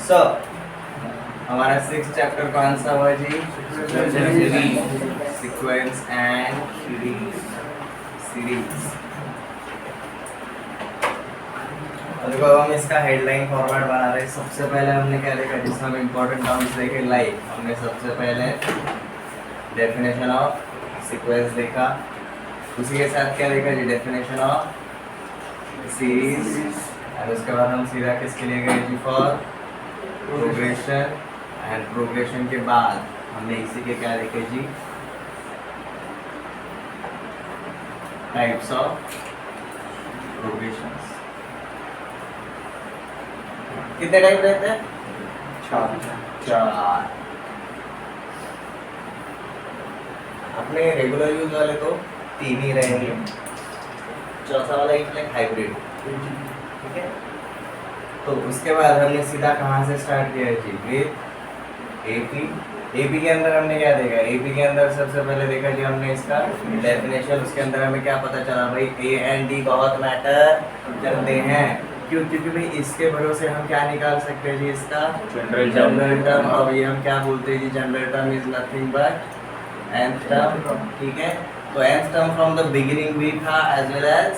सो हमारा 6 चैप्टर कौन सा हुआ जी? Sequence and series. देखो हम इसका हेडलाइन फॉर्मेट बना रहे हैं। सबसे पहले हमने क्या देखा, जिसमें हम इम्पोर्टेंट टर्म्स देखे, लाइक हमने सबसे पहले डेफिनेशन ऑफ सीक्वेंस देखा, उसी के साथ क्या देखा जी, डेफिनेशन ऑफ सीरीज, और उसके बाद हम सीधा किसके लिए गए जी, फॉर प्रोग्रेशन, एंड प्रोग्रेशन के बाद हमने इसी के क्या देखे जी, टाइप्स ऑफ प्रोग्रेशंस। कितने टाइप रहते हैं? चार। अपने रेगुलर यूज वाले तो 3 ही रहेंगे, चौथा वाला एक हाइब्रिड, ठीक है। तो उसके बाद हमने सीधा कहाँ से स्टार्ट किया जी, विद एपी। एपी के अंदर हमने क्या देखा, एपी के अंदर सबसे पहले देखा जी हमने इसका डेफिनेशन। उसके अंदर हमें क्या पता चला भाई, ए एंड डी बहुत मैटर करते हैं। क्यों? क्योंकि भाई इसके भरोसे हम क्या निकाल सकते हैं जी, इसका जनरल टर्म। और ये हम क्या बोलते हैं जी, general term is nothing but nth term, ठीक है। तो nth term from the beginning भी था एज वेल एज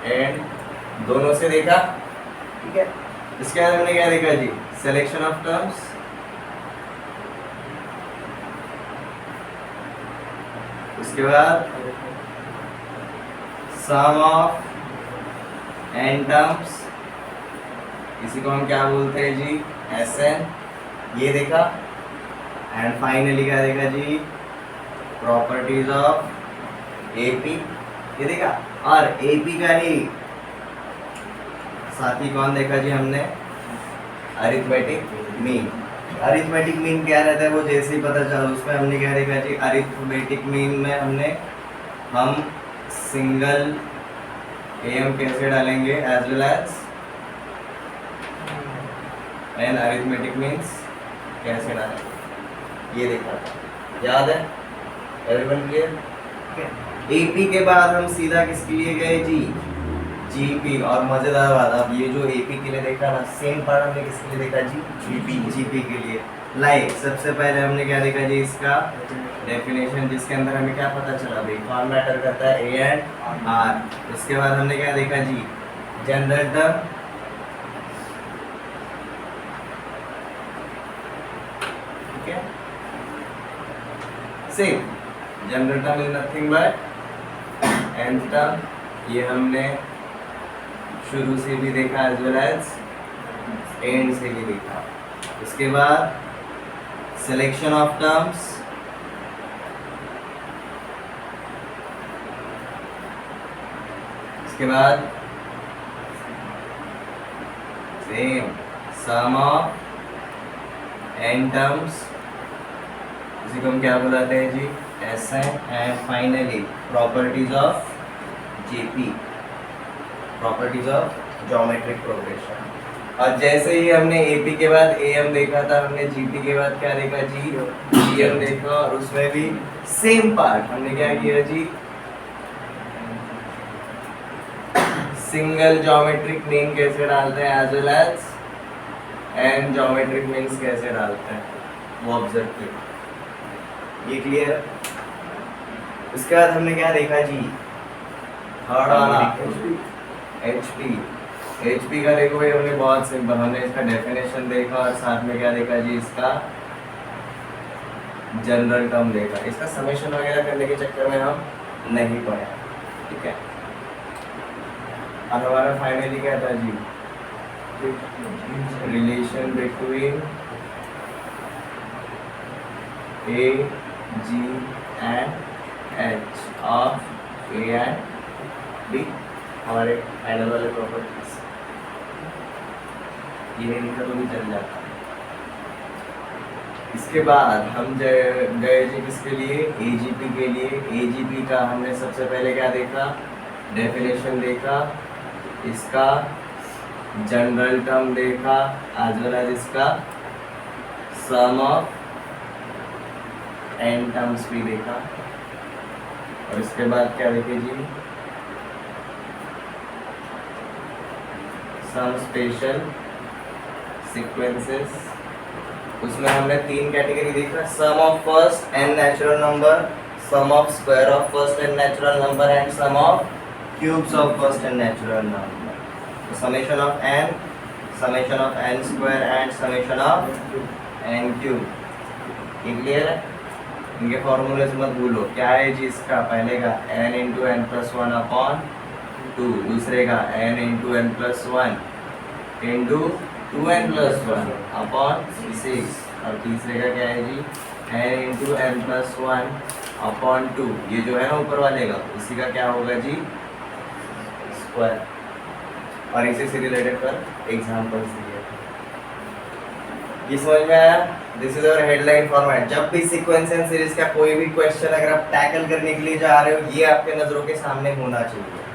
एंड दोनों से देखा, ठीक है। इसके बाद हमने क्या देखा जी, सिलेक्शन ऑफ टर्म्स, उसके बाद सम ऑफ एन टर्म्स, इसी को हम क्या बोलते हैं जी, एसएन, ये देखा। एंड फाइनली क्या देखा जी, प्रॉपर्टीज ऑफ एपी, ये देखा। और एपी का ही साथ ही कौन देखा जी हमने, अरिथमेटिक मीन। अरिथमेटिक मीन क्या रहता है वो जैसे ही पता चला, उसमें हमने क्या देखा जी, अरिथमेटिक मीन में हम सिंगल एम कैसे डालेंगे as well as n arithmetic means कैसे डालेंगे, ये देखा था, याद है? Everyone clear? एपी के बाद हम सीधा किसके लिए गए जी, जीपी। और मजेदार बात, अब ये जो एपी के लिए देखा ना, सेम पार्ट हमने किसके लिए देखा जी, जीपी के लिए। लाइक सबसे पहले हमने क्या देखा जी, इसका डेफिनेशन, जिसके अंदर हमें क्या पता चला भाई, कौन मैटर करता है, ए एंड आर। उसके बाद हमने क्या देखा जी, जनरल टर्म, ठीक है। Same general term is nothing but nth term, ये हमने शुरू से भी देखा एज वेल एज एंड से भी देखा। उसके बाद सिलेक्शन ऑफ टर्म्स, उसके बाद same sum of n terms, इसी को हम क्या बुलाते हैं जी, SN. And finally properties of GP, properties of geometric progression. और जैसे ही हमने एपी के बाद एएम देखा था, हमने जीपी के बाद क्या देखा जी, जीएम देखा। और उसमें भी सेम पार्ट हमने क्या किया जी, सिंगल ज्योमेट्रिक मीन कैसे डालते हैं as well as n geometric means कैसे डालते हैं, वो ऑब्जर्व किया। ये क्लियर है? उसके बाद हमने क्या देखा जी, थर्ड वाला एचपी का देखो भाई, हमने बहुत सिंपल, हमने इसका डेफिनेशन देखा और साथ में क्या देखा जी, इसका जनरल टर्म देखा। इसका समेशन वगैरह करने के चक्कर में हम नहीं पढ़े, ठीक है। और हमारा फाइनली क्या था जी, relation between A G and H of A and B, हमारे फाइनल वाले प्रॉपर्टीज। ये लिखा तो भी चल जाता। इसके बाद हम गए जी किसके लिए, एजीपी के लिए। एजीपी का हमने सबसे पहले क्या देखा, डेफिनेशन देखा, इसका जनरल टर्म देखा एज वेल एज इसका सम ऑफ एन टर्म्स भी देखा। और इसके बाद क्या देखे जी, सम स्पेशल सीक्वेंसेस, उसमें हमने 3 कैटेगरी देखा, sum of first n natural number, sum of square of first n natural number and sum of cubes of first n natural number. Summation of n square and summation of n cube. Clear है? इनके फॉर्मूले से मत भूलो। क्या है जी इसका? पहले का n into n plus one upon two, दूसरे का n into n plus one into 2n plus one upon 6, और तीसरे का क्या है जी? n into n plus one upon 2, ये जो है ना ऊपर वाले का, उसी का क्या होगा जी? स्क्वायर। और इसी से रिलेटेड पर एग्जाम्पल्स दिए। ये समझ में आया? This is our headline format. जब भी सीक्वेंस एंड सीरीज का कोई भी क्वेश्चन अगर आप टैकल करने के लिए जा रहे हो, ये आपके नजरों के सामने होना चाहिए।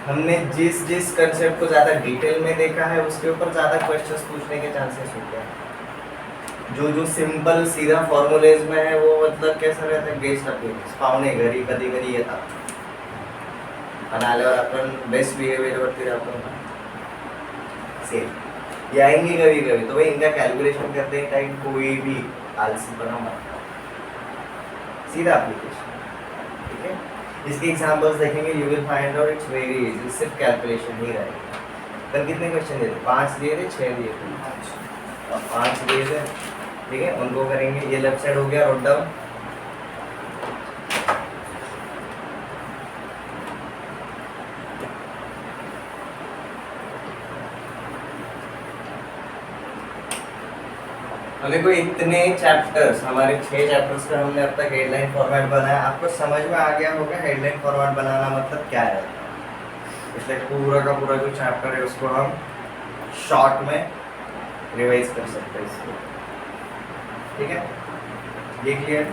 हमने जिस जिस कंसेप्ट को ज्यादा डिटेल में देखा है, उसके ऊपर ज्यादा क्वेश्चंस पूछने के चांसेस होते हैं। जो सिंपल सीधा फॉर्मुलेज में है वो मतलब कैसा रहता है? गेस्ट अपीयरेंस, पाहुणे घरी कधी कधी येतात आणि आल्यावर आपण बेस्ट बिहेवियर वरती राहतो ना, सेम याएंगे कभी कभी, तो भाई इनका कैलकुलेशन करते टाइम कोई भी आलसीपना मत करो, सीधा एप्लीकेशन। ठीक है, इसके एग्जांपल्स देखेंगे, you will find out it's very easy, सिर्फ कैलकुलेशन ही रहेगा। कल कितने क्वेश्चन दिए थे? 5 दिए थे, 6 दिए थे, और 5 दिए थे। ठीक है, उनको करेंगे। ये लेफ्ट साइड हो गया, नोट डाउन। देखो इतने चैप्टर्स, हमारे 6 चैप्टर्स का हमने अब तक हेडलाइन फॉर्मेट बनाया। आपको समझ में आ गया होगा हेडलाइन फॉर्मेट बनाना मतलब क्या है। इसलिए पूरा का पूरा जो चैप्टर है उसको हम शॉर्ट में रिवाइज कर सकते हैं इसको। ठीक है, ये clear?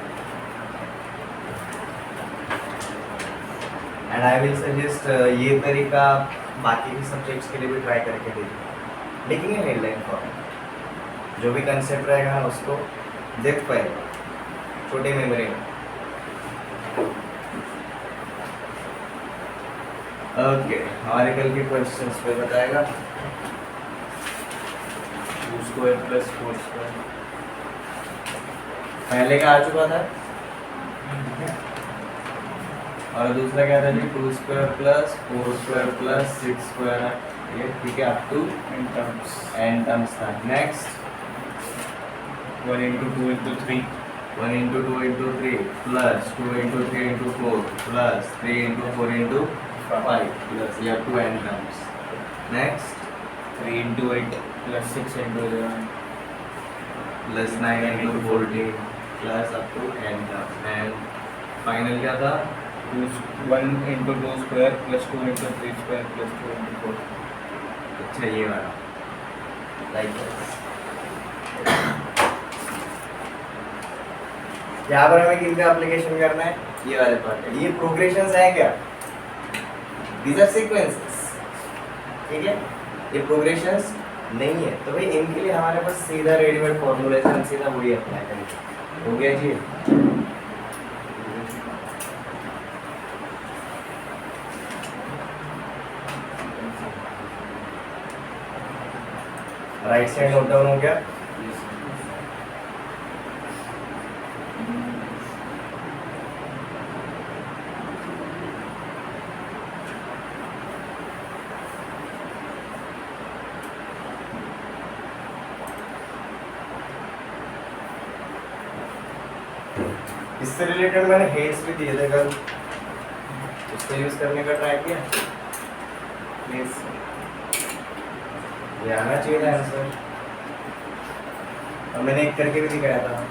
And I will suggest ये तरीका बाकी के सब्जेक्ट्स के लिए भी ट्राई करके देखिए। लिखेंगे हेडलाइन फॉर्मेट, जो भी कंसेप्ट रहेगा ना उसको देख पाएगा छोटे मेमोरी में। ओके, हमारे कल के क्वेश्चंस पे बताएगा। 2 स्क्वायर प्लस 4 स्क्वायर पहले का आ चुका था, और दूसरा क्या था जी? 2 square plus 4 square plus 6 square. ये ठीक है, अप टू एन टर्म्स था। Next 1 into 2 into 3 1 into 2 into 3 plus 2 into 3 into 4 plus 3 into 4 into 5 plus you have 2 n terms. Next 3 into 8 plus 6 into 11 plus 9 into 14 plus up to n terms. And final क्या था? 1 into 2 square plus 2 into 3 square plus 2 into 4। अच्छा, ये वाला like यहाँ पर हमें किनका application करना है? ये वाले पार्ट है। ये प्रोग्रेशंस है क्या? These are sequences। ठीक है, ये प्रोग्रेशंस नहीं है, तो भाई इनके लिए हमारे पास सीधा रेडीमेड फॉर्मूला है, हम सीधा वही अप्लाई करेंगे। हो गया जी? राइट साइड नोट डाउन हो गया। इससे रिलेटेड मैंने हेड्स भी दिए थे कल, उसको यूज करने का ट्राई किया। प्लीज ये आना चाहिए था आंसर, और मैंने एक करके भी दिखाया था।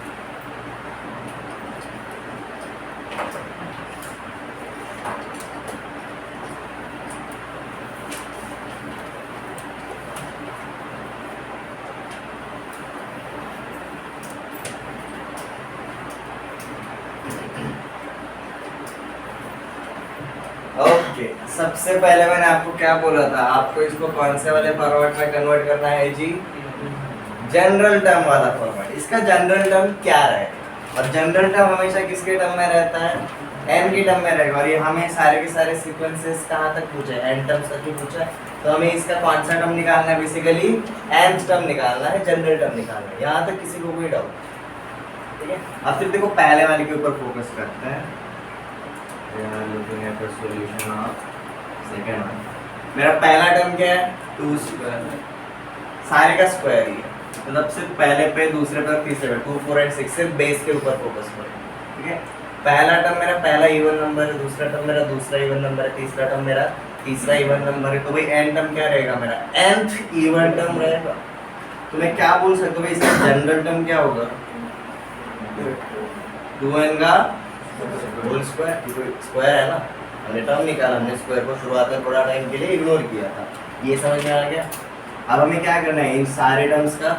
ओके, सबसे पहले मैंने आपको क्या बोला था? आपको इसको कौन से वाले फॉर्मेट में कन्वर्ट करना है जी? जनरल टर्म वाला फॉर्मेट। इसका जनरल टर्म क्या रहेगा? और जनरल टर्म हमेशा किसके टर्म में रहता है, n के टर्म में रहेगा। और ये हमें सारे के सारे सीक्वेंसेस कहाँ तक पूछे, n टर्म्स तक ही पूछा है। तो हमें इसका कौन सा टर्म निकालना है, बेसिकली nth टर्म निकालना है, जनरल टर्म निकालना है। यहाँ तक किसी को कोई डाउट, ठीक है। अब फिर देखो पहले वाले के ऊपर फोकस करते हैं। Solution of second one. मेरा पहला टर्म क्या है, 2 स्क्वायर, सारे का स्क्वायर ही है, मतलब सिर्फ पहले पे, दूसरे पे, तीसरे पे, 2 4 एंड 6 सिर्फ बेस के ऊपर फोकस करें, ठीक है। पहला टर्म मेरा पहला इवन नंबर है, दूसरा टर्म मेरा दूसरा इवन नंबर है, तीसरा टर्म मेरा तीसरा इवन नंबर है। तो भाई n टर्म क्या रहेगा, मेरा nth इवन टर्म रहेगा। तो मैं क्या बोल सकता हूँ, इसका जनरल टर्म क्या होगा, 2n का होल स्क्वायर, स्क्वायर है ना, हमने टर्म निकाला, हमने स्क्वायर को शुरुआत में थोड़ा टाइम के लिए इग्नोर किया था, ये समझ में आ गया। अब हमें क्या करना है, इन सारे टर्म्स का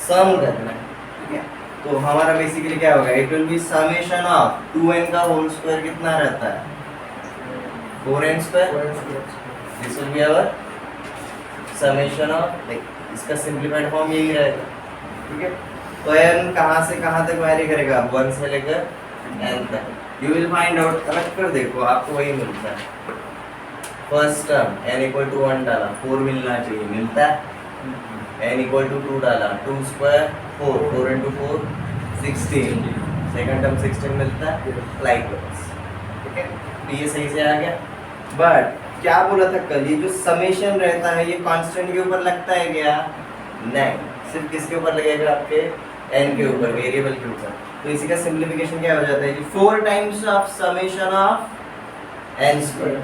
सम करना है, ठीक है। तो हमारा बेसिकली क्या होगा, it will be summation of 2n का होल स्क्वायर कितना रहता है, 4n स्क्वायर। This will be our summation of, like इसका सिंपलीफाइड फॉर्म यही रहेगा, ठीक है। तो n कहाँ से कहाँ तक वैरी करेगा, 1 से लेकर n तक। You will find out, collect कर देखो, आपको वही मिलता है। First term n equal to 1 डाला, 4 मिलना चाहिए, मिलता है। n इक्वल टू 2 डाला, 2 स्क्वायर 4, 4 इंटू 4 16, सेकंड टर्म 16 मिलता है, लाइकवाइज, ठीक है। तो ये सही से आ गया। बट क्या बोला था कल, ये जो समेशन रहता है ये कांस्टेंट के ऊपर लगता है क्या, नहीं, सिर्फ किसके ऊपर लगेगा, आपके n के ऊपर, वेरिएबल के ऊपर। तो इसी का सिंप्लीफिकेशन क्या हो जाता है, 4 times of summation of n square,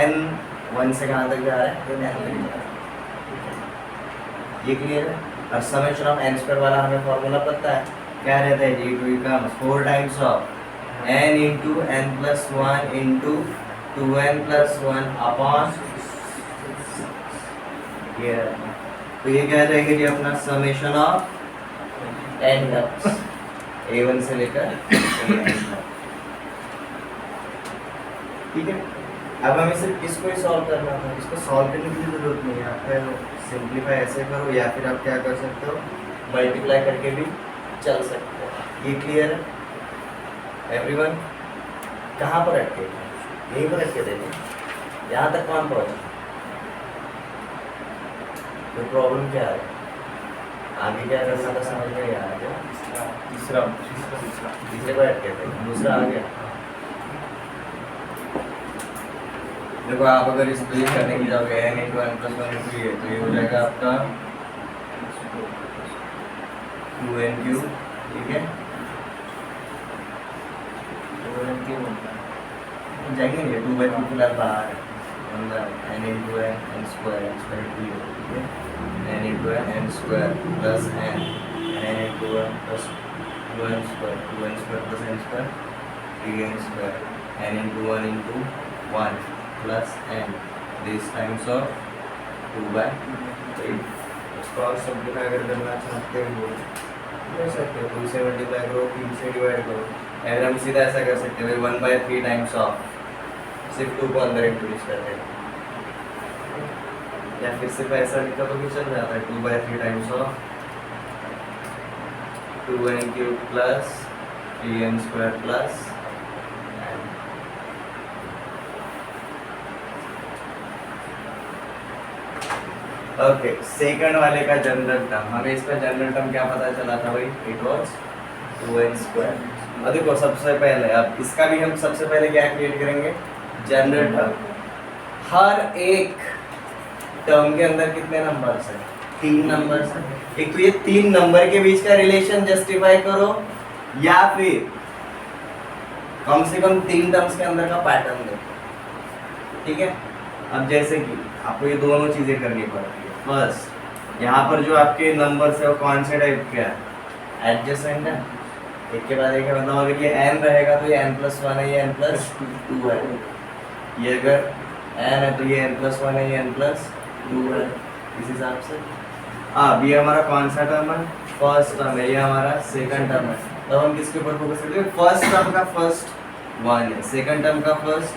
n 1 से कहाँ तक जा रहा है, n तक जा रहा है, ये क्लियर है। और समेशन ऑफ n स्क्वायर वाला हमें फॉर्मूला पता है, क्या रहता है जी, 2 का 4 times of n into n plus 1 into 2n plus 1 upon, ये रहता है। तो ये क्या रहेगा जी, अपना summation of n terms, a1 से लेकर an तक, ठीक है। अब हमें सिर्फ इसको ही सॉल्व करना था, इसको सॉल्व करने की जरूरत नहीं है, आप सिंप्लीफाई ऐसे करो, या फिर आप क्या कर सकते हो, मल्टीप्लाई करके भी चल सकते हो। ये क्लियर है एवरीवन? कहाँ पर अटके, यहीं पर अटके थे, यहाँ तक कौन पहुँचा, तो प्रॉब्लम क्या है, आगे क्या करना था समझ में आ गया। तीसरे पर अटके थे, दूसरा आ गया। देखो आप अगर इस प्लेस करने की जाओगे n into n plus 1 into ये, तो ये हो जाएगा आपका 2n क्यूब, ठीक है। 2n क्यूब जाएंगे ये 2 बाई 2 फिलहाल बाहर है, अंदर n into n square into ये, ठीक है। n into n square plus n into n plus 2n square plus n square 3n square n into 1 into 1 plus n this times of 2 by 3। इसको और simplify अगर करना चाहते हो कर सकते हो, 2 से मल्टीप्लाई करो, 3 से डिवाइड करो। अगर हम सीधा ऐसा कर सकते हैं 1 by 3 टाइम्स ऑफ, सिर्फ 2 को अंदर इंट्रोड्यूस कर देंगे, या फिर सिर्फ ऐसा लिखा तो भी चल जाता है, 2 by 3 times of 2n cube plus 3n square plus okay. Second वाले का जनरल टर्म, हमें इसका जनरल टर्म क्या पता चला था भाई, इट वाज 2n स्क्वायर। अब देखो सबसे पहले, अब इसका भी हम सबसे पहले क्या क्रिएट करेंगे, जनरल टर्म। हर एक टर्म के अंदर कितने नंबर्स हैं, 3 नंबर्स हैं। एक तो ये 3 नंबर के बीच का रिलेशन जस्टिफाई करो, या फिर कम से कम 3 टर्म्स के अंदर का पैटर्न देखो, ठीक है। अब जैसे कि आपको ये दोनों चीजें करनी पड़ती है। फर्स्ट, यहाँ पर जो आपके नंबर्स है वो कौन से टाइप के हैं, एडजेसेंट है, एक के बाद एक है। मतलब अगर ये n रहेगा तो ये n प्लस 1 है, ये n प्लस 2 है। ये अगर n है तो ये n प्लस 1 है, ये n प्लस 2 है। इस हिसाब से अब ये हमारा कौन सा टर्म है, फर्स्ट टर्म है, ये हमारा सेकंड टर्म है। तब हम किसके ऊपर फोकस करते हैं, फर्स्ट टर्म का फर्स्ट 1 है, सेकंड टर्म का फर्स्ट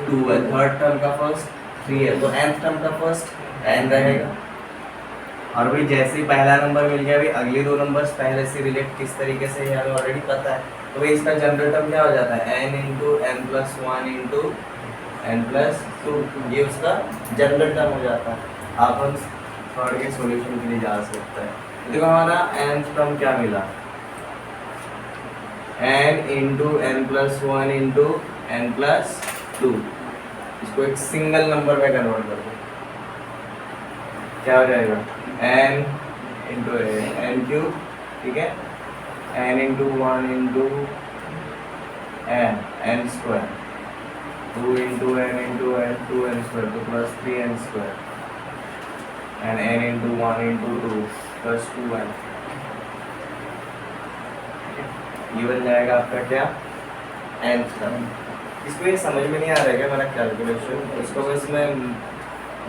2 है, थर्ड टर्म का फर्स्ट 3 है, तो nth टर्म का फर्स्ट n रहेगा। और भाई जैसे ही पहला नंबर मिल गया, भाई अगले दो नंबर्स पहले से रिलेट किस तरीके से है हमें ऑलरेडी पता है। तो भाई इसका जनरल टर्म क्या हो जाता है, n into n plus one into n plus two, ये उसका जनरल टर्म हो जाता है। आप हम थर्ड के सॉल्यूशन के लिए जा सकते हैं। देखो हमारा nth टर्म क्या मिला, n into n plus one into n plus two. इसको एक सिंगल नंबर में कन्वर्ट कर दो, क्या हो जाएगा, n इंटू एन क्यूब, ठीक है, n into one into n square, two into n two n square, तो plus three n square, and n into one into two plus two n. ये बन जाएगा आपका क्या, nth टर्म। इसको ये समझ में नहीं आ रहा है क्या मेरा कैलकुलेशन, इसको बस मैं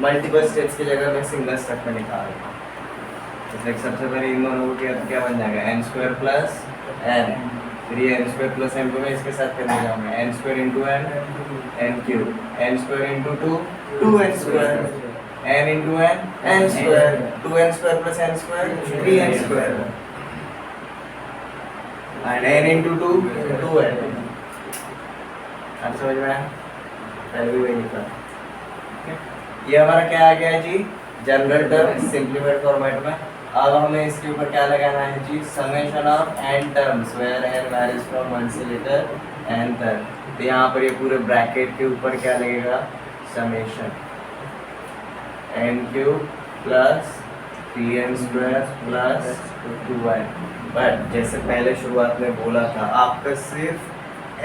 मल्टीपल स्टेप्स की जगह मैं सिंगल स्टेप में निकाल रहा हूँ। जैसे सबसे पहले इन दोनों को क्या बन जाएगा, एन स्क्वायर प्लस एन, फिर ये एन स्क्वायर प्लस एन को मैं इसके साथ करने जाऊँगा, n square into n, n cube, n square into two, two n square, n into n, n square, two n square plus n square, three n square, and n into two, two n. अब समझ में आया, पहले भी वही निकला। ये हमारा क्या आ गया जी, जनरल टर्म सिंप्लीफाइड फॉर्मेट में। अब हमें इसके ऊपर क्या लगाना है जी, summation of n terms where n varies from 1 से लेकर एन तक। तो यहाँ पर ये पूरे ब्रैकेट के ऊपर क्या लगेगा, summation n cube plus three n square plus two n. But जैसे पहले शुरुआत में बोला था, आपका सिर्फ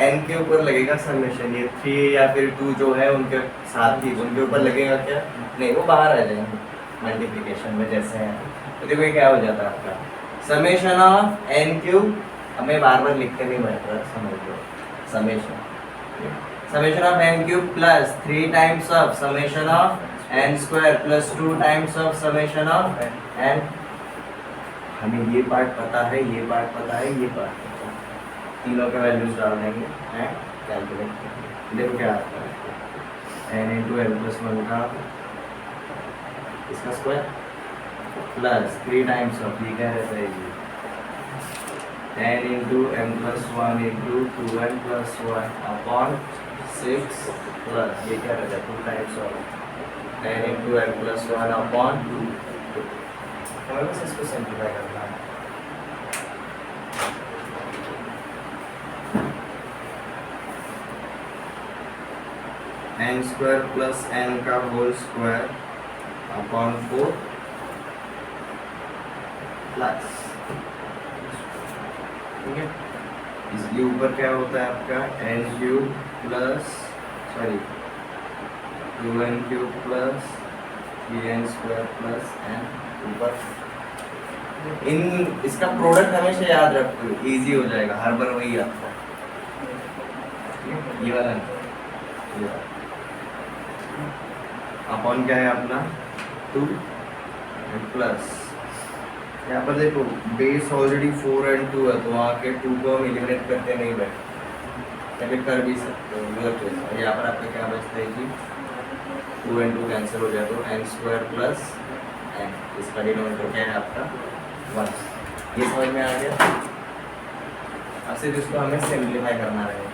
n के ऊपर लगेगा समेशन, ये 3 या फिर 2 जो है उनके साथ ही उनके ऊपर लगेगा क्या, नहीं वो बाहर आ जाएंगे मल्टीप्लिकेशन में जैसे है। तो देखो ये क्या हो जाता है आपका, समेशन ऑफ n क्यूब, हमें बार बार लिख के नहीं बैठ रहा, समझ लो, summation of n cube plus 3 times of summation of n square plus 2 times of summation of n। हमें ये पार्ट पता है, ये पार्ट पता है, ये पार्ट पता है, तीनों के वैल्यूज डाल देंगे एंड कैलकुलेट। देखो क्या आता है, n into n plus one का इसका स्क्वायर प्लस 3 टाइम्स ऑफ, ये क्या रहता है जी, n into n plus one into two n plus one upon 6 plus ये क्या रहता है 2 times of n into n plus one upon 2। हमें बस इसको सिंप्लीफाई करना है। एन स्क्वायर प्लस एन का होल स्क्वायर अपॉन 4 प्लस, ठीक है, इसके ऊपर क्या होता है आपका n cube plus sorry 2n cube plus 3n square plus n ऊपर। इन इसका प्रोडक्ट हमेशा याद रखो, इजी हो जाएगा, हर बार वही आता है, ये वाला नहीं, अपॉन क्या है अपना 2 प्लस, यहाँ पर देखो बेस ऑलरेडी 4 एंड 2 है, तो वहाँ के 2 को हम एलिमिनेट करते नहीं बैठे, पहले कर भी सकते हो। यहाँ पर आपका क्या बचता है जी, 2 एंड 2 कैंसिल हो जाए तो एन स्क्वायर प्लस एन, इसका डिनोमिनेटर क्या है आपका 1। ये समझ में आ गया। अब सिर्फ इसको हमें सिंप्लीफाई करना रहेगा।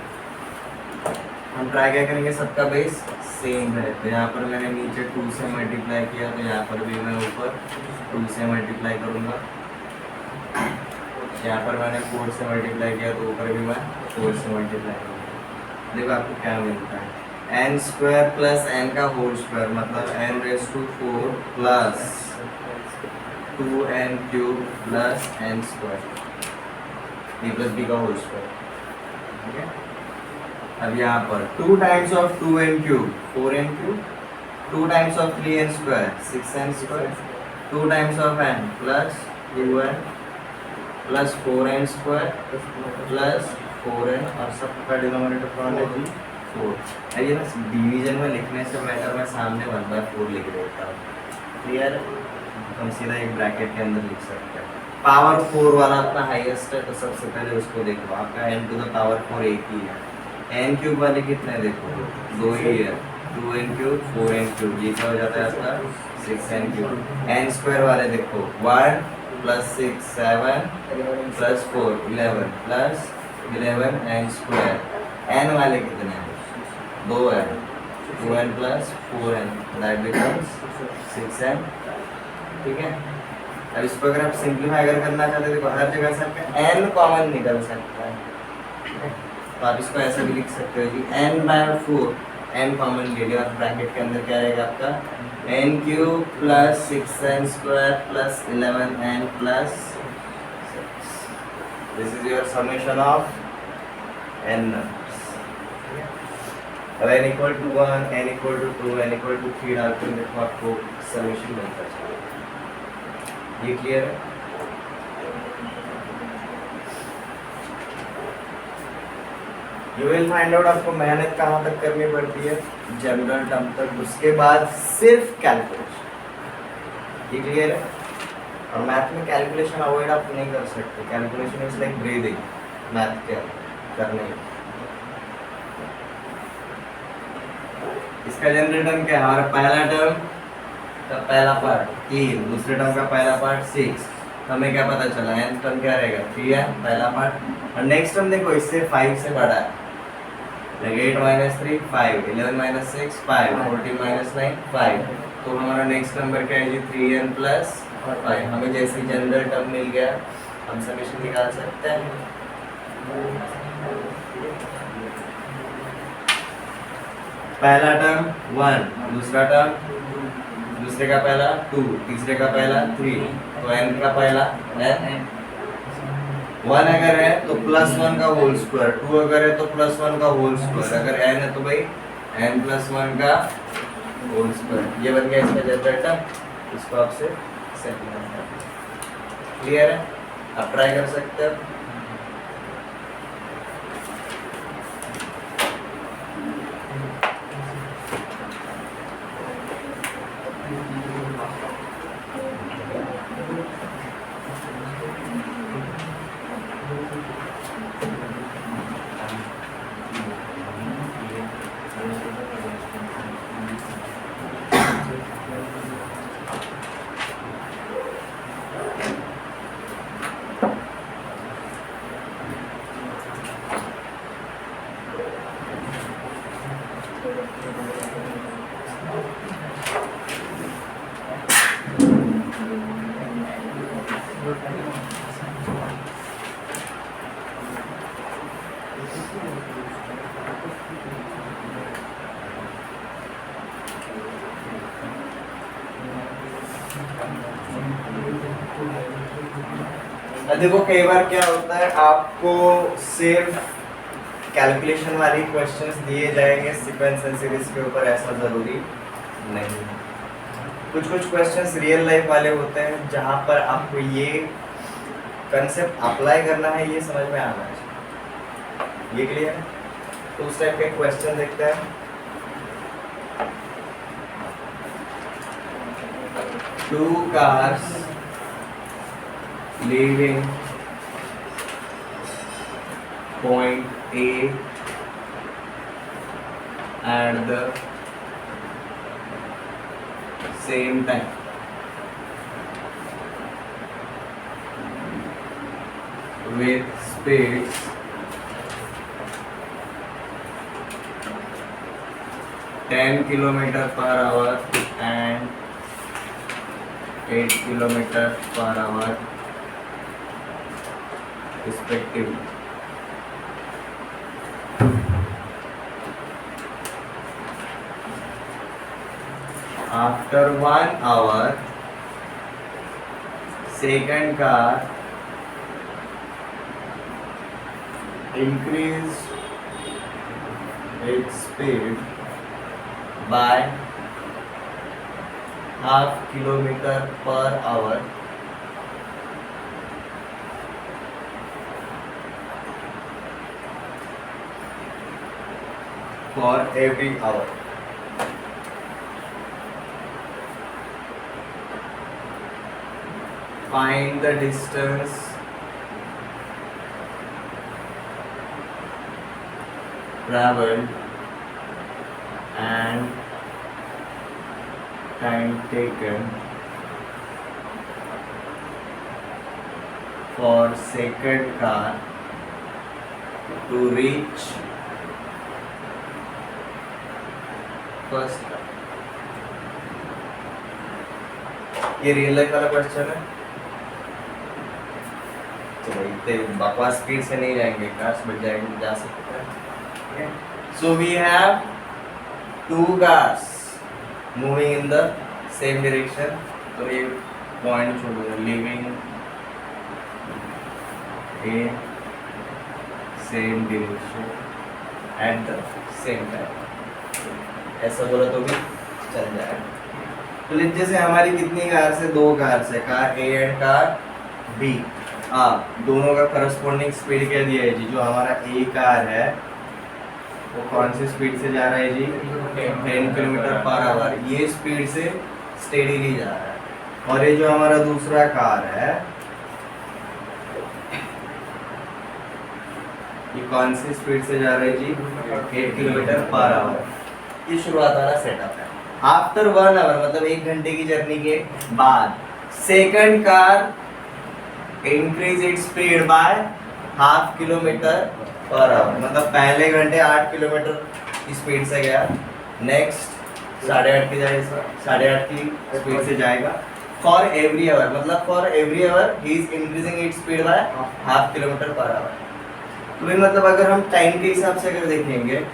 हम ट्राई क्या करेंगे, सबका बेस सेम है, तो यहाँ पर मैंने नीचे 2 से मल्टीप्लाई किया, तो यहाँ पर भी मैं ऊपर 2 से मल्टीप्लाई करूँगा, यहाँ पर मैंने 4 से मल्टीप्लाई किया तो ऊपर भी मैं 4 से मल्टीप्लाई करूँगा। देखो आपको क्या मिलता है, एन स्क्वायर प्लस एन का होल स्क्वायर मतलब n raise to 4 plus 2n cube plus n square, b plus b का होल स्क्वायर, ठीक है। अब यहाँ पर 2 times of 2n cube 4n cube, 2 times of 3n square 6n square, 2 times of n plus 2n plus 4n square plus 4n, और सबका denominator कौन है जी 4। ये ना डिवीजन में लिखने से बेटर मैं सामने 1/4 लिख देता हूँ, क्लियर। हम सीधा एक ब्रैकेट के अंदर लिख सकते हैं। पावर 4 वाला अपना हाईएस्ट है, तो सबसे पहले उसको देखो, आपका n टू द पावर 4 एक ही है। n क्यूब वाले कितने देखो 2 ही है, 2n³ 4n³, ये क्या हो जाता है आपका 6n³ n स्क्वायर वाले देखो 1 + 6 7 + 4 11 + 11 n स्क्वायर, n वाले कितने हैं 2n, 2n + 4n that becomes 6n। ठीक है, अब इसको अगर आप सिंप्लीफाई अगर करना चाहते हो तो हर जगह से आपका n कॉमन निकल सकता है, तो आप इसको ऐसा भी लिख सकते हो कि n/4 n कॉमन ले लिया और ब्रैकेट के अंदर क्या रहेगा आपका n³ + 6n² + 11n + 6। This is your summation of n numbers। अब n = 1, n = 2, n = 3 डालते हैं देखो आपको समेशन मिलता है। ये क्लियर है? यू विल फाइंड आउट आपको मेहनत कहाँ तक करनी पड़ती है, जनरल टर्म तक, उसके बाद सिर्फ कैलकुलेशन। ये क्लियर है? और मैथ में कैलकुलेशन अवॉइड आप नहीं कर सकते, calculation is like breathing, math क्या करने। इसका जनरल टर्म क्या है, हमारा पहला टर्म का पहला पार्ट 3, दूसरे टर्म का पहला पार्ट 6, हमें क्या पता चला n टर्म क्या रहेगा 3n पहला पार्ट, और नेक्स्ट टर्म देखो इससे 5 से बड़ा है, like 8 - 3 5, 11 - 6 5, 14 - 9 5, तो हमारा नेक्स्ट नंबर क्या है जी 3n + 5। हमें जैसे जनरल टर्म मिल गया हम समेशन निकाल सकते हैं। पहला टर्म 1, दूसरा टर्म दूसरे का पहला 2, तीसरे का पहला 3, तो n का पहला n 1 अगर है तो +1 का होल स्क्वायर, 2 अगर है तो +1 का होल स्क्वायर, अगर n है तो भाई n + 1 का होल स्क्वायर। ये बन गया इसका जनरल टर्म, इसको आपसे सिंप्लीफाई करना। क्लियर है? आप ट्राई कर सकते हो। देखो कई बार क्या होता है, आपको सिर्फ कैलकुलेशन वाली क्वेश्चंस दिए जाएंगे सीक्वेंस एंड सीरीज के ऊपर, ऐसा जरूरी नहीं। कुछ कुछ क्वेश्चंस रियल लाइफ वाले होते हैं जहां पर आपको ये कंसेप्ट अप्लाई करना है, ये समझ में आना चाहिए। ये क्लियर है? तो उस टाइप के क्वेश्चन देखते हैं। Two cars leaving point A at the same time. With speeds 10 km/h and 8 km/h respectively. After 1 hour, second car increased its speed by ½ km/h for every hour. Find the distance traveled and time taken for second car to reach first car. ये real life वाला question है। चलो इतने बकवास speed से नहीं जाएंगे, cars बच जाएंगे, जा सकते हैं। So we have two cars moving in the same direction. तो ये पॉइंट छोड़ो, living in same direction at the same time. ऐसा बोला तो भी चल जाएगा। तो जैसे हमारी कितनी कार्स है, दो कार्स है, car A and car B. दोनों का करस्पॉन्डिंग स्पीड क्या दिया है जी? जो हमारा ए कार है वो कौन सी स्पीड से जा रहा है जी? 10 किलोमीटर पर आवर। ये स्पीड से स्टेडीली जा रहा है। और ये जो हमारा दूसरा कार है ये कौन सी स्पीड से जा रहा है जी? 8 किलोमीटर पर आवर। ये शुरुआत वाला सेटअप है। आफ्टर 1 आवर मतलब 1 घंटे की जर्नी के बाद second car increase it speed by half kilometre per hour. मतलब पहले घंटे 8 किलोमीटर की स्पीड से गया, नेक्स्ट 8.5 की जाएगा, 8.5 की स्पीड से जाएगा। फॉर एवरी आवर मतलब for every hour he is increasing it speed by half kilometre per hour. तो भाई मतलब अगर हम टाइम के हिसाब से अगर देखेंगे,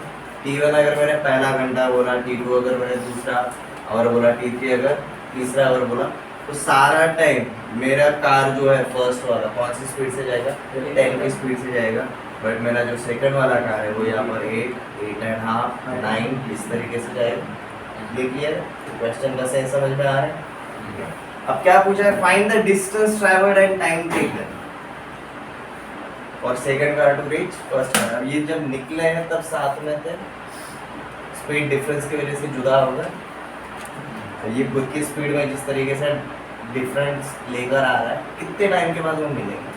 T1 अगर मैंने पहला घंटा बोला, T2 अगर मैंने दूसरा आवर बोला, T3 अगर तीसरा आवर बोला, तो सारा टाइम मेरा कार जो है फर्स्ट वाला कौन सी स्पीड से जाएगा? 10 की स्पीड से जाएगा। बट मेरा जो सेकंड वाला कार है वो यहाँ पर 8 एंड हाफ 9 इस तरीके से जाएगा। ये क्लियर है? क्वेश्चन का सेंस समझ में आ रहा है? अब क्या पूछा है? Find the distance travelled and time taken और second car to reach first car. अब ये जब निकले हैं तब साथ में थे, स्पीड डिफरेंस की वजह से जुदा होगा। ये खुद की स्पीड में जिस तरीके से डिफरेंस लेकर आ रहा है, कितने टाइम के बाद वो मिलेंगे?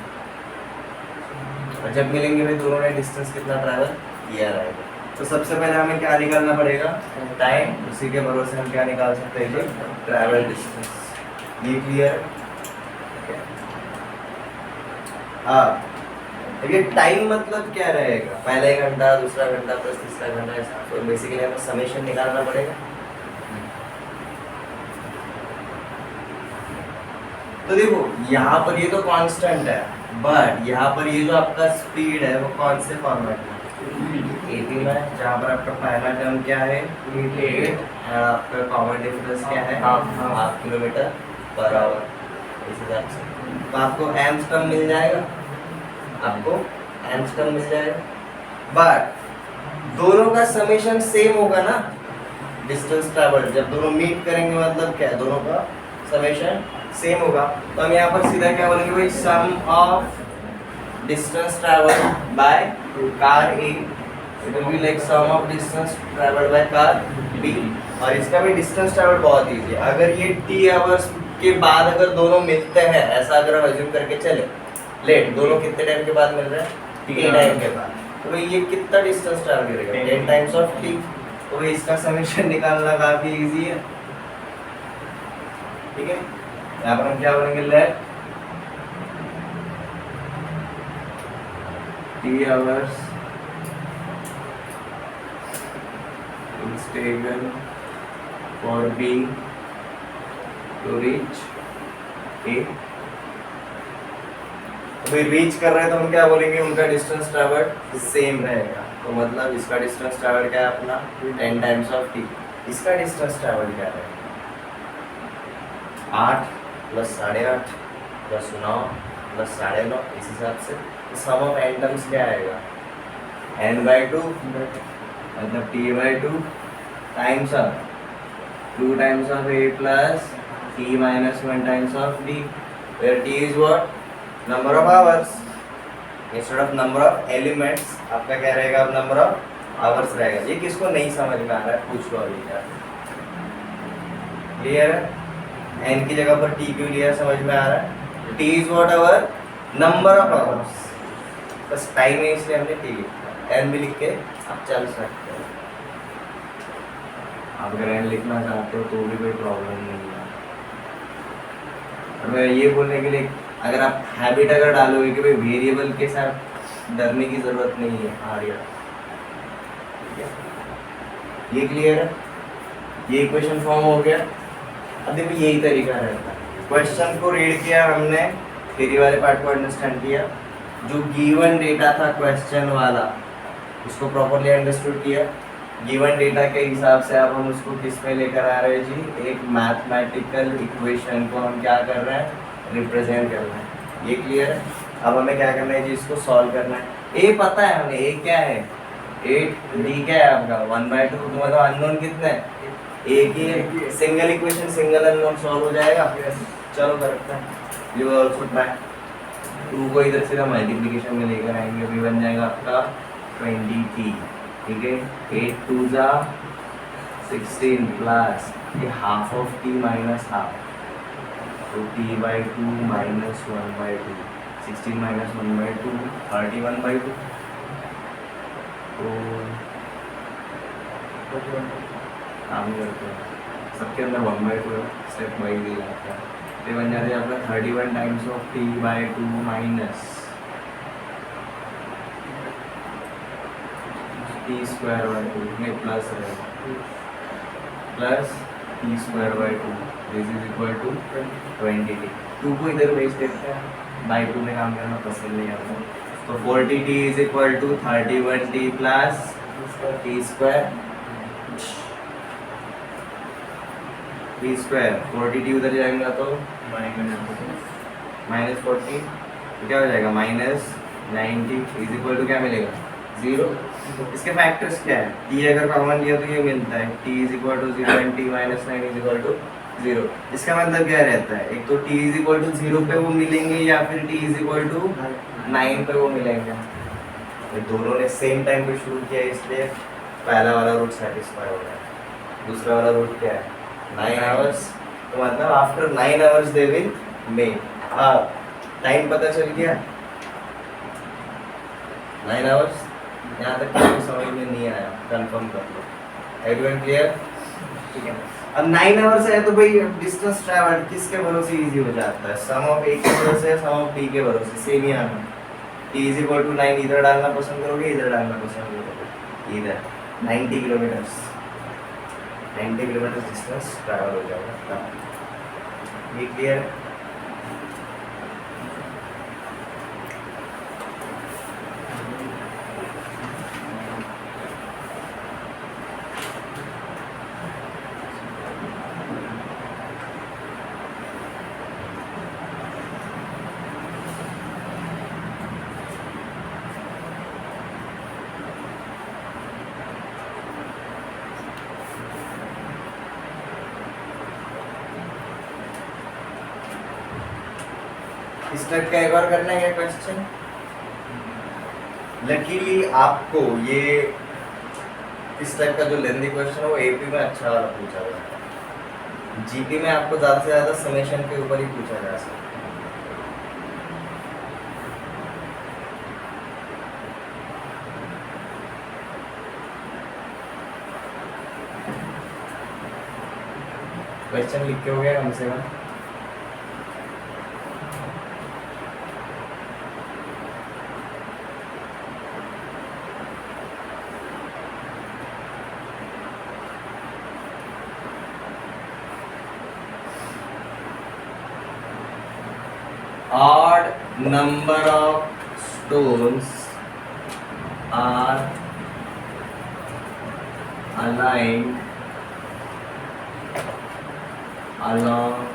और जब मिलेंगे भाई दोनों ने डिस्टेंस कितना ट्रैवल किया रहेगा। तो सबसे पहले हमें क्या निकालना पड़ेगा? टाइम। उसी के भरोसे हम क्या निकाल सकते हैं? Travel distance. ये क्लियर है? देखिए टाइम मतलब क्या रहेगा? पहला घंटा, दूसरा घंटा प्लस तीसरा घंटा, ऐसा। तो बेसिकली हमें समेशन निकालना पड़ेगा। तो देखो यहाँ पर ये तो कांस्टेंट है, बट यहाँ पर ये जो आपका स्पीड है वो कौन से फॉर्मेट में? 18 में, जहाँ पर आपका पहला टर्म क्या है? 8 और आपका कॉमन डिफरेंस क्या है? Half kilometre per hour. इस हिसाब से तो आपको एम्स टर्म मिल जाएगा, आपको एम्स टर्म मिल जाएगा। बट दोनों का समेशन सेम होगा ना, डिस्टेंस ट्रैवल जब दोनों मीट करेंगे मतलब क्या? दोनों का समेशन सेम होगा। तो हम यहाँ पर सीधा क्या बोलेंगे भाई? Sum of distance travel by car A it will be like sum of distance travel by car B. और इसका भी डिस्टेंस ट्रैवल बहुत इजी है। अगर ये टी आवर्स के बाद अगर दोनों मिलते हैं, ऐसा अगर हम अज्यूम करके चले, लेट दोनों कितने टाइम के बाद मिल रहे हैं? टी टाइम के बाद। तो भाई ये कितना डिस्टेंस ट्रैवल करेगा? 10 टाइम्स ऑफ टी। तो भाई इसका समेशन निकालना काफी इजी है। ठीक है, यहाँ पर हम क्या बोलेंगे? Let T hours is taken for B to reach A। अभी रीच कर रहे हैं तो हम क्या बोलेंगे? उनका डिस्टेंस ट्रैवल सेम रहेगा। तो मतलब इसका डिस्टेंस ट्रैवल क्या है अपना? 10 टाइम्स ऑफ टी। इसका डिस्टेंस ट्रैवल क्या है? 8 प्लस 8.5 प्लस 9 प्लस 9.5। इस हिसाब से सम ऑफ एन टर्म्स क्या आएगा? n/2 मतलब t/2 times of 2 times of a plus t minus 1 times of d, where t is what? Number of hours. Instead of number of elements आपका क्या रहेगा? अब नंबर ऑफ आवर्स रहेगा। ये किसको नहीं समझ में आ रहा है पूछ लो अभी क्या? क्लियर है? n की जगह पर t क्यों लिया? समझ में आ रहा है? t is what? Hour number of hours. बस टाइम है इसलिए हमने t लिखा, n भी लिख के आप चल सकते हो। आप ग्रैंड लिखना चाहते हो तो भी कोई प्रॉब्लम नहीं है। और मैं ये बोलने के लिए, अगर आप हैबिट अगर डालोगे कि भाई वेरिएबल के साथ डरने की जरूरत नहीं है, आर्या ये क्लियर है, ये इक्वेशन फॉर्म हो गया। अब देखो यही तरीका रहता है, क्वेश्चन को रीड किया हमने, थ्योरी वाले पार्ट को अंडरस्टैंड किया, जो गिवन डेटा था क्वेश्चन वाला उसको प्रॉपरली अंडरस्टूड किया, गिवन डेटा के हिसाब से अब हम उसको किस पे लेकर आ रहे हैं जी, एक मैथमेटिकल इक्वेशन को हम क्या कर रहे हैं, रिप्रेजेंट कर रहे हैं। ये क्लियर है। अब हमें क्या करना है जी, इसको सॉल्व करना है। ए पता है हमें, ए क्या है, 8 डी क्या है आपका 1/2, तो मतलब अननोन कितने हैं, एक ही है। Single equation single unknown solve हो जाएगा। चलो करते हैं, यू आल्सो ट्राई। 2 को इधर सीधा मल्टीप्लिकेशन में लेकर आएंगे, अभी बन जाएगा आपका 20t, ठीक है। 8 2 जा 16 प्लस ये half of t minus half, तो t/2 माइनस 1/2, 16 माइनस 1/2 31/2, तो काम करते हैं सबके अंदर 1/2 स्टेप वाइज ही आता है। तो बन जाते हैं आपका 31 times of t/2 minus t²/2 में प्लस रहेगा, plus t²/2 this is equal to 20t। 2 को इधर भेज देते हैं, बाई 2 में काम करना पसंद नहीं आता, तो 40t is equal to 31t plus t², t², 40t उधर जाएगा तो माइनस 40, तो क्या हो जाएगा माइनस 90 इज इक्वल टू क्या मिलेगा 0। इसके फैक्टर्स क्या है, t अगर कॉमन लिया तो ये मिलता है t is equal to 0 and t minus 9 is equal to 0। इसका मतलब क्या रहता है, एक तो t इज इक्वल टू 0 पे वो मिलेंगे या फिर t इज इक्वल टू 9 पे वो मिलेंगे। तो दोनों ने सेम टाइम पे शुरू किया, इसलिए पहला वाला रूट सेटिस्फाई हो गया। दूसरा वाला रूट क्या है 9 आवर्स, तो मतलब after 9 hours they will make. Time पता चल गया 9 आवर्स, यहाँ तक किसी को समझ में नहीं आया कंफर्म कर लो। एवरीवन क्लियर, ठीक है। अब 9 आवर्स है तो भाई डिस्टेंस ट्रैवल किसके भरोसे इजी हो जाता है, सम ऑफ ए के भरोसे, सम ऑफ टी के भरोसे, सेम ही आना। t इज इक्वल टू 9 इधर डालना पसंद करोगे, इधर डालना पसंद करोगे, इधर 90 किलोमीटर्स, 90 किलोमीटर डिस्टेंस ट्रैवल हो जाएगा। ये क्लियर है। इस टाइप का एक और करना है क्वेश्चन। लकीली आपको ये इस टाइप का जो लेंथी क्वेश्चन है वो एपी में अच्छा वाला पूछा जाता है, जीपी में आपको ज़्यादा से ज़्यादा समेशन के ऊपर ही पूछा जा सकता है। क्वेश्चन लिख के हो गया कम से कम। Odd number of stones are aligned along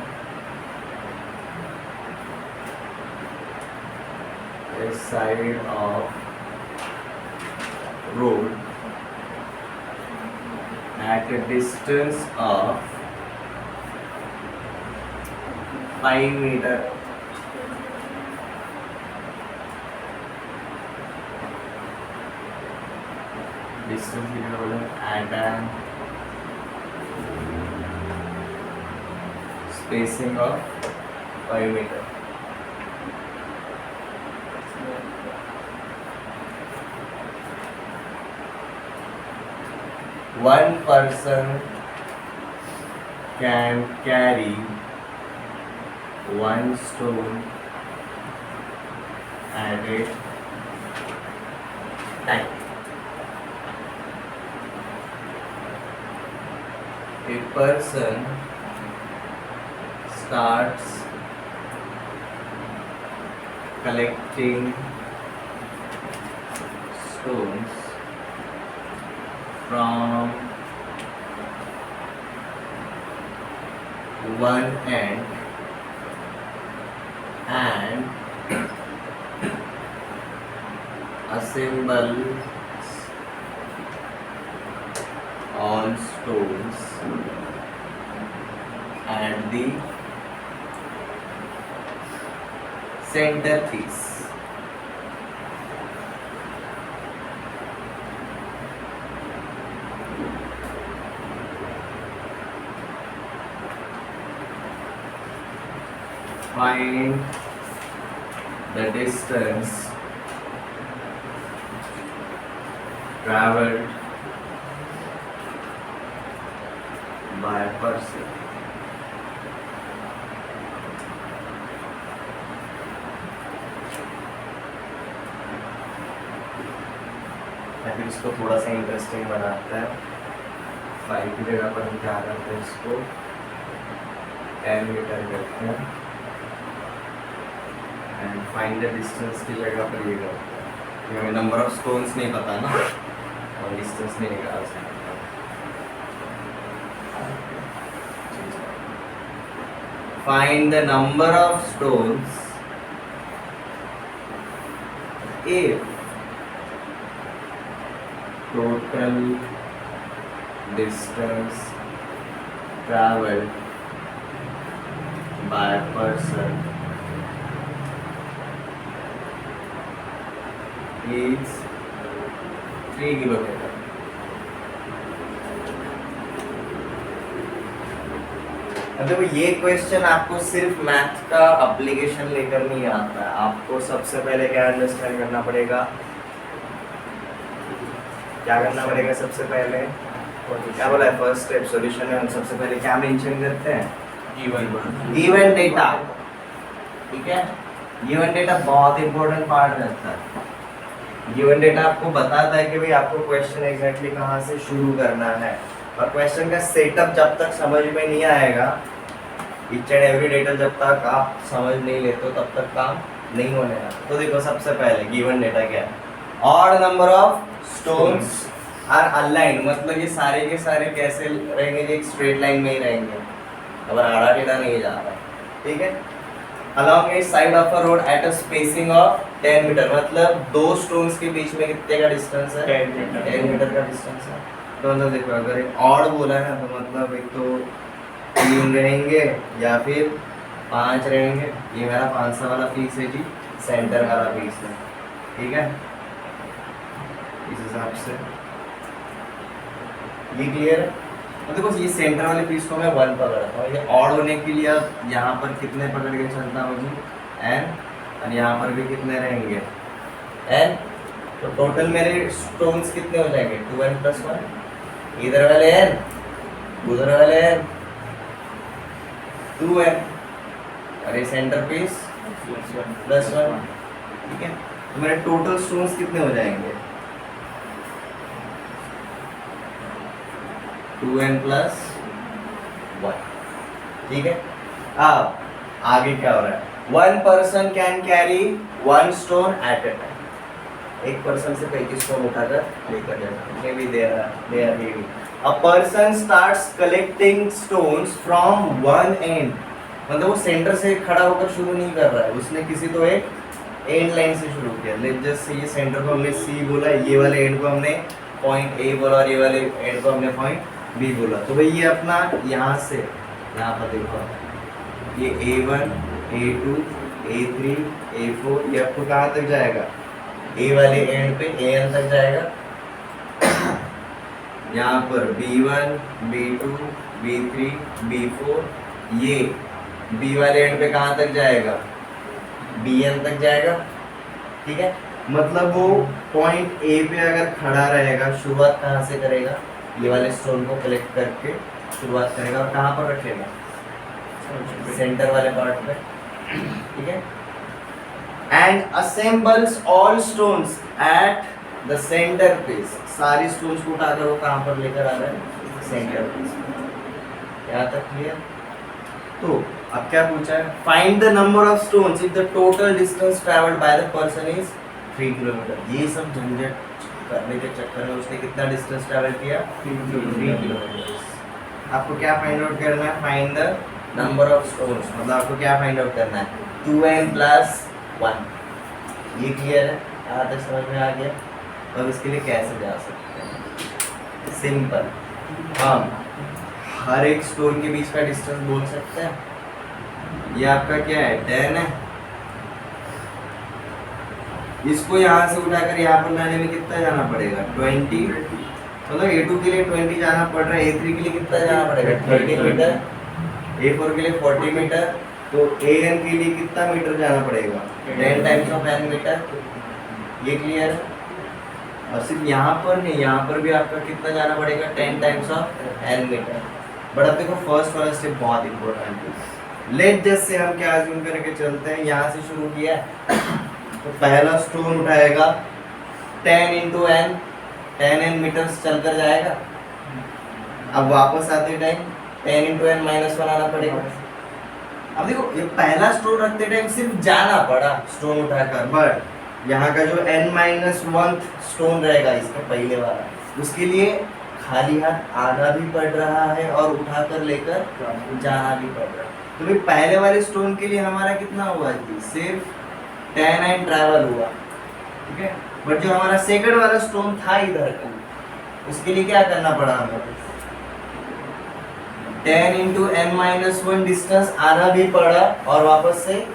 a side of road at a distance of 5 meter. Distance at a spacing of 5 meter. One person can carry one stone at a time. A person starts collecting stones from one end and assembles all stones at the centerpiece. Find the distance traveled by a person. फिर इसको थोड़ा सा interesting बनाता है. 5 की जगह पर हम क्या करते हैं, इसको 10 मीटर करते हैं एंड फाइंड द डिस्टेंस की जगह पर ये करते हैं. ये हमें नंबर ऑफ स्टोन्स नहीं पता ना, और डिस्टेंस नहीं निकाल सकते. Find the number of stones if total distance traveled by a person is 3 kilometers. देखो ये क्वेश्चन आपको सिर्फ मैथ का एप्लीकेशन लेकर नहीं आता है. आपको सबसे पहले क्या अंडरस्टैंड करना पड़ेगा, क्या करना पड़ेगा सबसे पहले, क्या बोला है फर्स्ट स्टेप सॉल्यूशन में हम सबसे पहले क्या मेंशन करते हैं, गिवन डेटा. ठीक है, गिवन डेटा बहुत इंपॉर्टेंट पार्ट रहता है. गिवन डेटा आपको बताता है कि भाई आपको क्वेश्चन एग्जैक्टली कहाँ से शुरू करना है, और क्वेश्चन का सेटअप जब तक समझ में नहीं आएगा, ईच एंड एवरी डेटा जब तक आप समझ नहीं लेते हो तब तक काम नहीं होने का. तो देखो सबसे पहले गिवन डेटा क्या है, odd number of stones are aligned. मतलब ये सारे के सारे कैसे रहेंगे, एक स्ट्रेट लाइन में ही रहेंगे, अगर आड़ा टेढ़ा नहीं जा रहा है. ठीक है, along a side of a road at a spacing of 10 metre. मतलब दो स्टोन्स के बीच में कितने का डिस्टेंस है, 10 मीटर का डिस्टेंस है. तो मतलब देखो अगर एक ऑड बोला है ना, तो मतलब एक तो 3 रहेंगे या फिर 5 रहेंगे. ये मेरा 500 वाला पीस है जी, सेंटर वाला पीस है. ठीक है, इस हिसाब से ये क्लियर है. तो देखो ये सेंटर वाले पीस को मैं 1 पकड़ता हूँ. ये ऑड होने के लिए अब यहाँ पर कितने पकड़ के चलता हूँ जी, n, और यहाँ पर भी कितने रहेंगे, n. तो टोटल मेरे स्टोन्स कितने हो जाएंगे, 2n + 1. इधर वाले n, उधर वाले n, 2n, और ये सेंटर पीस +1. ठीक है, तो मेरे टोटल स्टोन्स कितने हो जाएंगे, 2n + 1. ठीक है, अब आगे क्या हो रहा है, 1 person can carry 1 stone at a time. एक पर्सन से 35 स्टोन उठाकर लेकर जाता है. भी दे रहा. A person starts collecting stones from one end. मतलब वो सेंटर से खड़ा होकर शुरू नहीं कर रहा है, उसने किसी तो एक एंड लाइन से शुरू किया. लेट्स जस्ट से ये सेंटर को हमने C बोला, ये वाले एंड को हमने पॉइंट A बोला, और ये वाले एंड को हमने पॉइंट B बोला. तो भाई ये अपना यहाँ से यहाँ पर देखो, ये A1, A2, A3, A4, ये आपको कहाँ तक जाएगा, A वाले एंड पे AN तक जाएगा. यहाँ पर B1, B2, B3, B4, ये B वाले एंड पे कहाँ तक जाएगा, BN तक जाएगा. ठीक है, मतलब वो पॉइंट A पे अगर खड़ा रहेगा, शुरुआत कहाँ से करेगा, ये वाले स्टोन को कलेक्ट करके शुरुआत करेगा और कहाँ पर रखेगा, सेंटर वाले पार्ट पे, ठीक है। And assembles all stones at the centre piece, सारी स्टोन्स को उठाकर वो कहाँ पर लेकर आ रहा है, सेंटर पीस। यहाँ तक क्लियर। तो अब क्या पूछा है, find the number of stones if the total distance travelled by the person is 3 kilometre. ये सब झंझट करने के चक्कर में उसने कितना डिस्टेंस ट्रैवल किया, 3 किलोमीटर। आपको क्या फाइंड आउट करना है, find the number of stones, मतलब आपको क्या फाइंड आउट करना है, 2n + 1। ये क्लियर है, यहाँ तक समझ में आ गया। अब इसके लिए कैसे जा सकते हैं, सिंपल, हम हर एक स्टोन के बीच का डिस्टेंस बोल सकते हैं। ये आपका क्या है, 10 है। इसको यहाँ से उठाकर यहाँ पर लाने में कितना जाना पड़ेगा, 20, मतलब A2 के लिए 20 जाना पड़ रहा है, A3 के लिए कितना जाना पड़ेगा, 30 मीटर, A4 के लिए 40 मीटर, तो AN के लिए कितना मीटर जाना पड़ेगा, 10 टाइम्स ऑफ n मीटर। ये क्लियर है। और सिर्फ यहाँ पर नहीं, यहाँ पर भी आपका कितना जाना पड़ेगा, 10 times of n metre. But अब देखो फर्स्ट वाला स्टेप बहुत इंपॉर्टेंट है। लेट जस्ट से हम क्या अज्यूम करके चलते हैं, यहाँ से शुरू किया तो पहला स्टोन उठाएगा 10 × n, 10n मीटर्स चलकर जाएगा। अब वापस आते टाइम 10 × n - 1 आना पड़ेगा। अब देखो ये पहला स्टोन रखते टाइम सिर्फ जाना पड़ा स्टोन उठाकर, बट यहाँ का जो n-1 स्टोन रहेगा इसका पहले वाला, उसके लिए खाली हाथ आना भी पड़ रहा है और उठाकर लेकर जाना भी पड़ रहा है। तो भाई पहले वाले स्टोन के लिए हमारा कितना हुआ जी, सिर्फ 10n ट्रैवल हुआ, ठीक है। बट जो हमारा सेकंड वाला स्टोन था इधर का, उसके लिए क्या करना पड़ा हमें, 10 × n-1 डिस्टेंस आना भी पड़ा और वापस से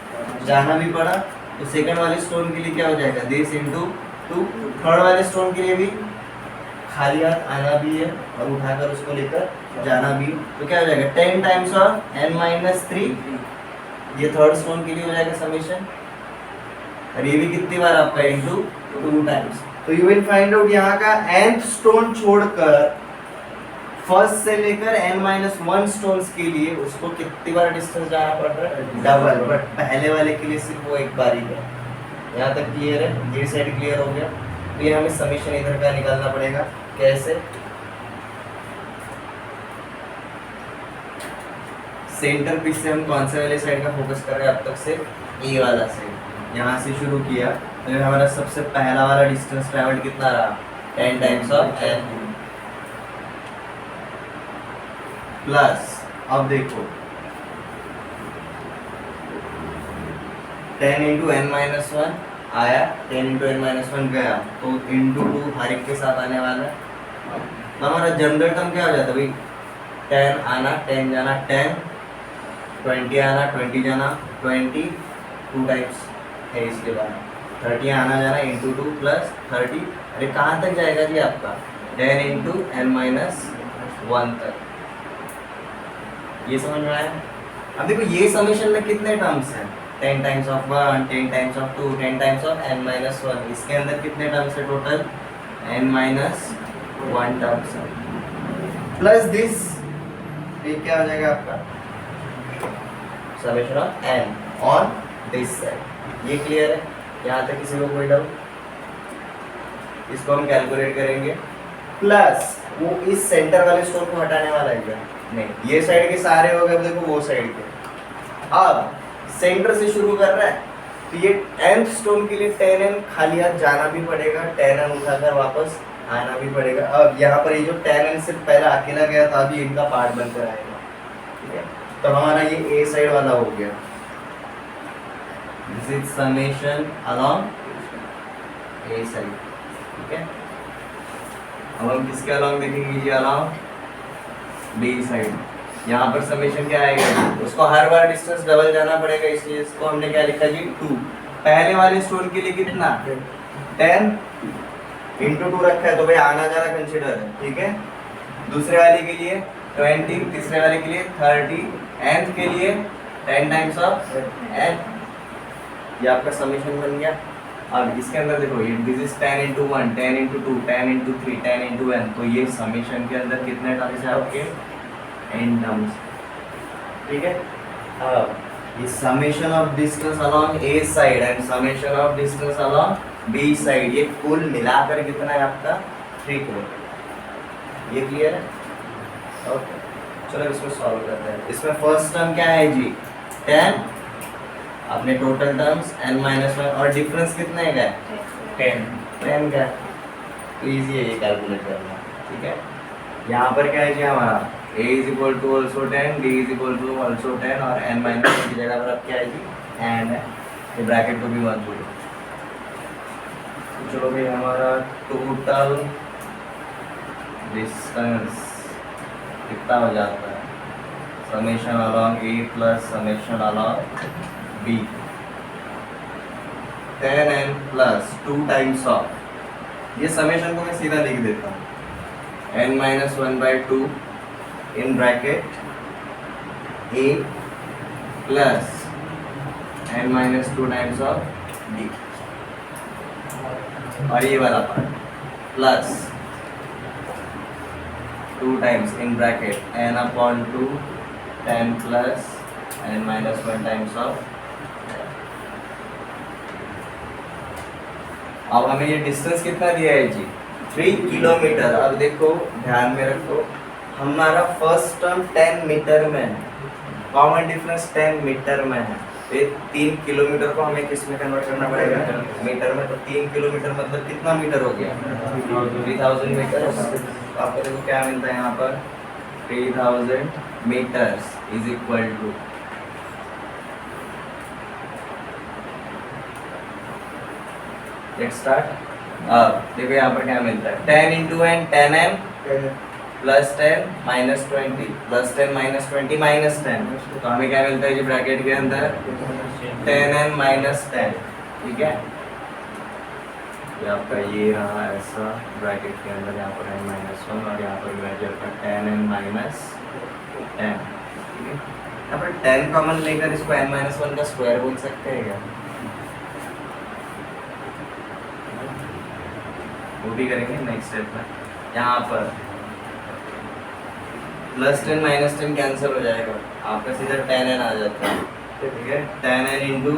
जाना भी पड़ा। तो सेकंड वाले स्टोन के लिए क्या हो जाएगा, दिस × 2। थर्ड वाले स्टोन के लिए भी खाली हाथ आना भी है और उठाकर उसको लेकर जाना भी, तो क्या हो जाएगा, 10 टाइम्स ऑफ n-3। ये थर्ड स्टोन के लिए हो जाएगा समीशन, और ये भी कितनी बार आपका × 2 टाइम्स। तो यू विल फाइंड आउट यहाँ का nth स्टोन छोड़कर फर्स्ट से लेकर n-1 स्टोन्स के लिए उसको कितनी बार डिस्टेंस जाना पड़ रहा है, डबल। बट पहले वाले के लिए सिर्फ वो एक बार ही है। यहाँ तक क्लियर है, ये साइड क्लियर हो गया। तो ये हमें समीशन इधर का निकालना पड़ेगा, कैसे, सेंटर पीस से हम कौन से वाले साइड का फोकस कर रहे हैं अब तक से, ए वाला साइड। यहाँ से शुरू किया तो हमारा सबसे पहला वाला डिस्टेंस ट्रैवल्ड कितना रहा, 10 टाइम्स ऑफ n प्लस, अब देखो 10 × n-1 आया, 10 × n-1 गया, तो × 2 हर एक के साथ आने वाला है। तो हमारा जनरल टर्म क्या हो जाता है भाई, 10 आना 10 जाना 10, 20 आना 20 जाना 20, 2 टाइम्स है इसके बाद, 30 आना जाना × 2 प्लस 30। अरे कहाँ तक जाएगा जी आपका, 10 × n-1 तक। ये समझ में आया। अब देखो ये समीशन में कितने टर्म्स हैं, 10 times of 1, 10 times of 2, 10 times of n-1। इसके अंदर कितने टर्म्स है टोटल, n-1 टर्म्स है, प्लस दिस, ये क्या हो जाएगा आपका, summation of n on this side. ये क्लियर है, यहाँ तक किसी को कोई डाउट, इसको हम कैलकुलेट करेंगे। प्लस वो इस सेंटर वाले स्टोन को हटाने वाला है क्या, नहीं, ये साइड के सारे हो गए, देखो वो साइड के। अब सेंटर से शुरू कर रहा है तो ये 10th स्टोन के लिए 10n खाली हाथ जाना भी पड़ेगा, 10n उठाकर वापस आना भी पड़ेगा। अब यहाँ पर ये जो 10n से पहले अकेला गया था, अभी इनका पार्ट बनकर आएगा, ठीक है। तो हमारा ये ए साइड वाला हो गया, this is summation along A side, ठीक है। अब हम किसके अलोंग देखेंगे जी, अलोंग बी साइड। यहाँ पर समेशन क्या आएगा, उसको हर बार डिस्टेंस डबल जाना पड़ेगा, इसलिए इसको हमने क्या लिखा जी, 2। पहले वाले स्टोन के लिए कितना, 10 × 2 रखा है, तो भाई आना जाना कंसिडर है, ठीक है। दूसरे वाले के लिए 20, तीसरे वाले के लिए 30, nth के लिए 10 टाइम्स ऑफ n। ये आपका समेशन बन गया। अब इसके अंदर देखो, ये दिस इज 10 × 1, 10 × 2, 10 × 3, 10 × n। तो ये समेशन के अंदर कितने टर्म्स है आपके, इन टर्म्स, ठीक है। अब ये summation of distance along A side and summation of distance along B side, ये कुल मिलाकर कितना है आपका 3 किलोमीटर। ये क्लियर है? ओके, चलो इसको सॉल्व करते हैं। इसमें फर्स्ट टर्म क्या है जी 10, अपने टोटल टर्म्स n-1 और डिफरेंस कितने का है 10 का। तो इजी है ये कैलकुलेट करना, ठीक है। यहाँ पर क्या है जी हमारा a is equal to also 10, b is equal to also 10 और n-1 की जगह पर अब क्या है जी n है, ये ब्रैकेट को भी 1 जोड़ो। तो चलो भाई हमारा टोटल डिस्टेंस कितना हो जाता है summation along a plus summation along b 10n plus 2 times of, ये समेशन को मैं सीधा लिख देता हूँ n-1/2 in bracket a plus n-2 times of b, और ये वाला part plus 2 times in bracket n/2 10 plus n-1 times of. अब हमें ये डिस्टेंस कितना दिया है जी 3 किलोमीटर। अब देखो ध्यान में रखो, हमारा फर्स्ट टर्म 10 मीटर में है, कॉमन डिफरेंस 10 मीटर में है, तो 3 किलोमीटर को हमें किस में कन्वर्ट करना पड़ेगा मीटर में। तो 3 किलोमीटर मतलब कितना मीटर हो गया 3000 मीटर। तो आपको देखो क्या मिलता है यहाँ पर 3000 metres is equal to, let's start. अब देखो यहाँ पर क्या मिलता है 10 इंटू n 10n plus 10 minus 20 plus 10 minus 20 minus 10, तो हमें क्या मिलता है जी ब्रैकेट के अंदर 10n माइनस 10, ठीक है। ये आपका ये रहा ऐसा ब्रैकेट के अंदर, यहाँ पर n-1 और यहाँ पर ब्रैकेट पर 10n माइनस 10, ठीक है। यहाँ पर 10 कॉमन लेकर इसको n-1 का स्क्वायर बोल सकते हैं क्या, वो भी करेंगे नेक्स्ट स्टेप में। यहाँ पर प्लस 10 माइनस 10 कैंसिल हो जाएगा, आपका सीधा 10n आ जाता है, ठीक है। 10n into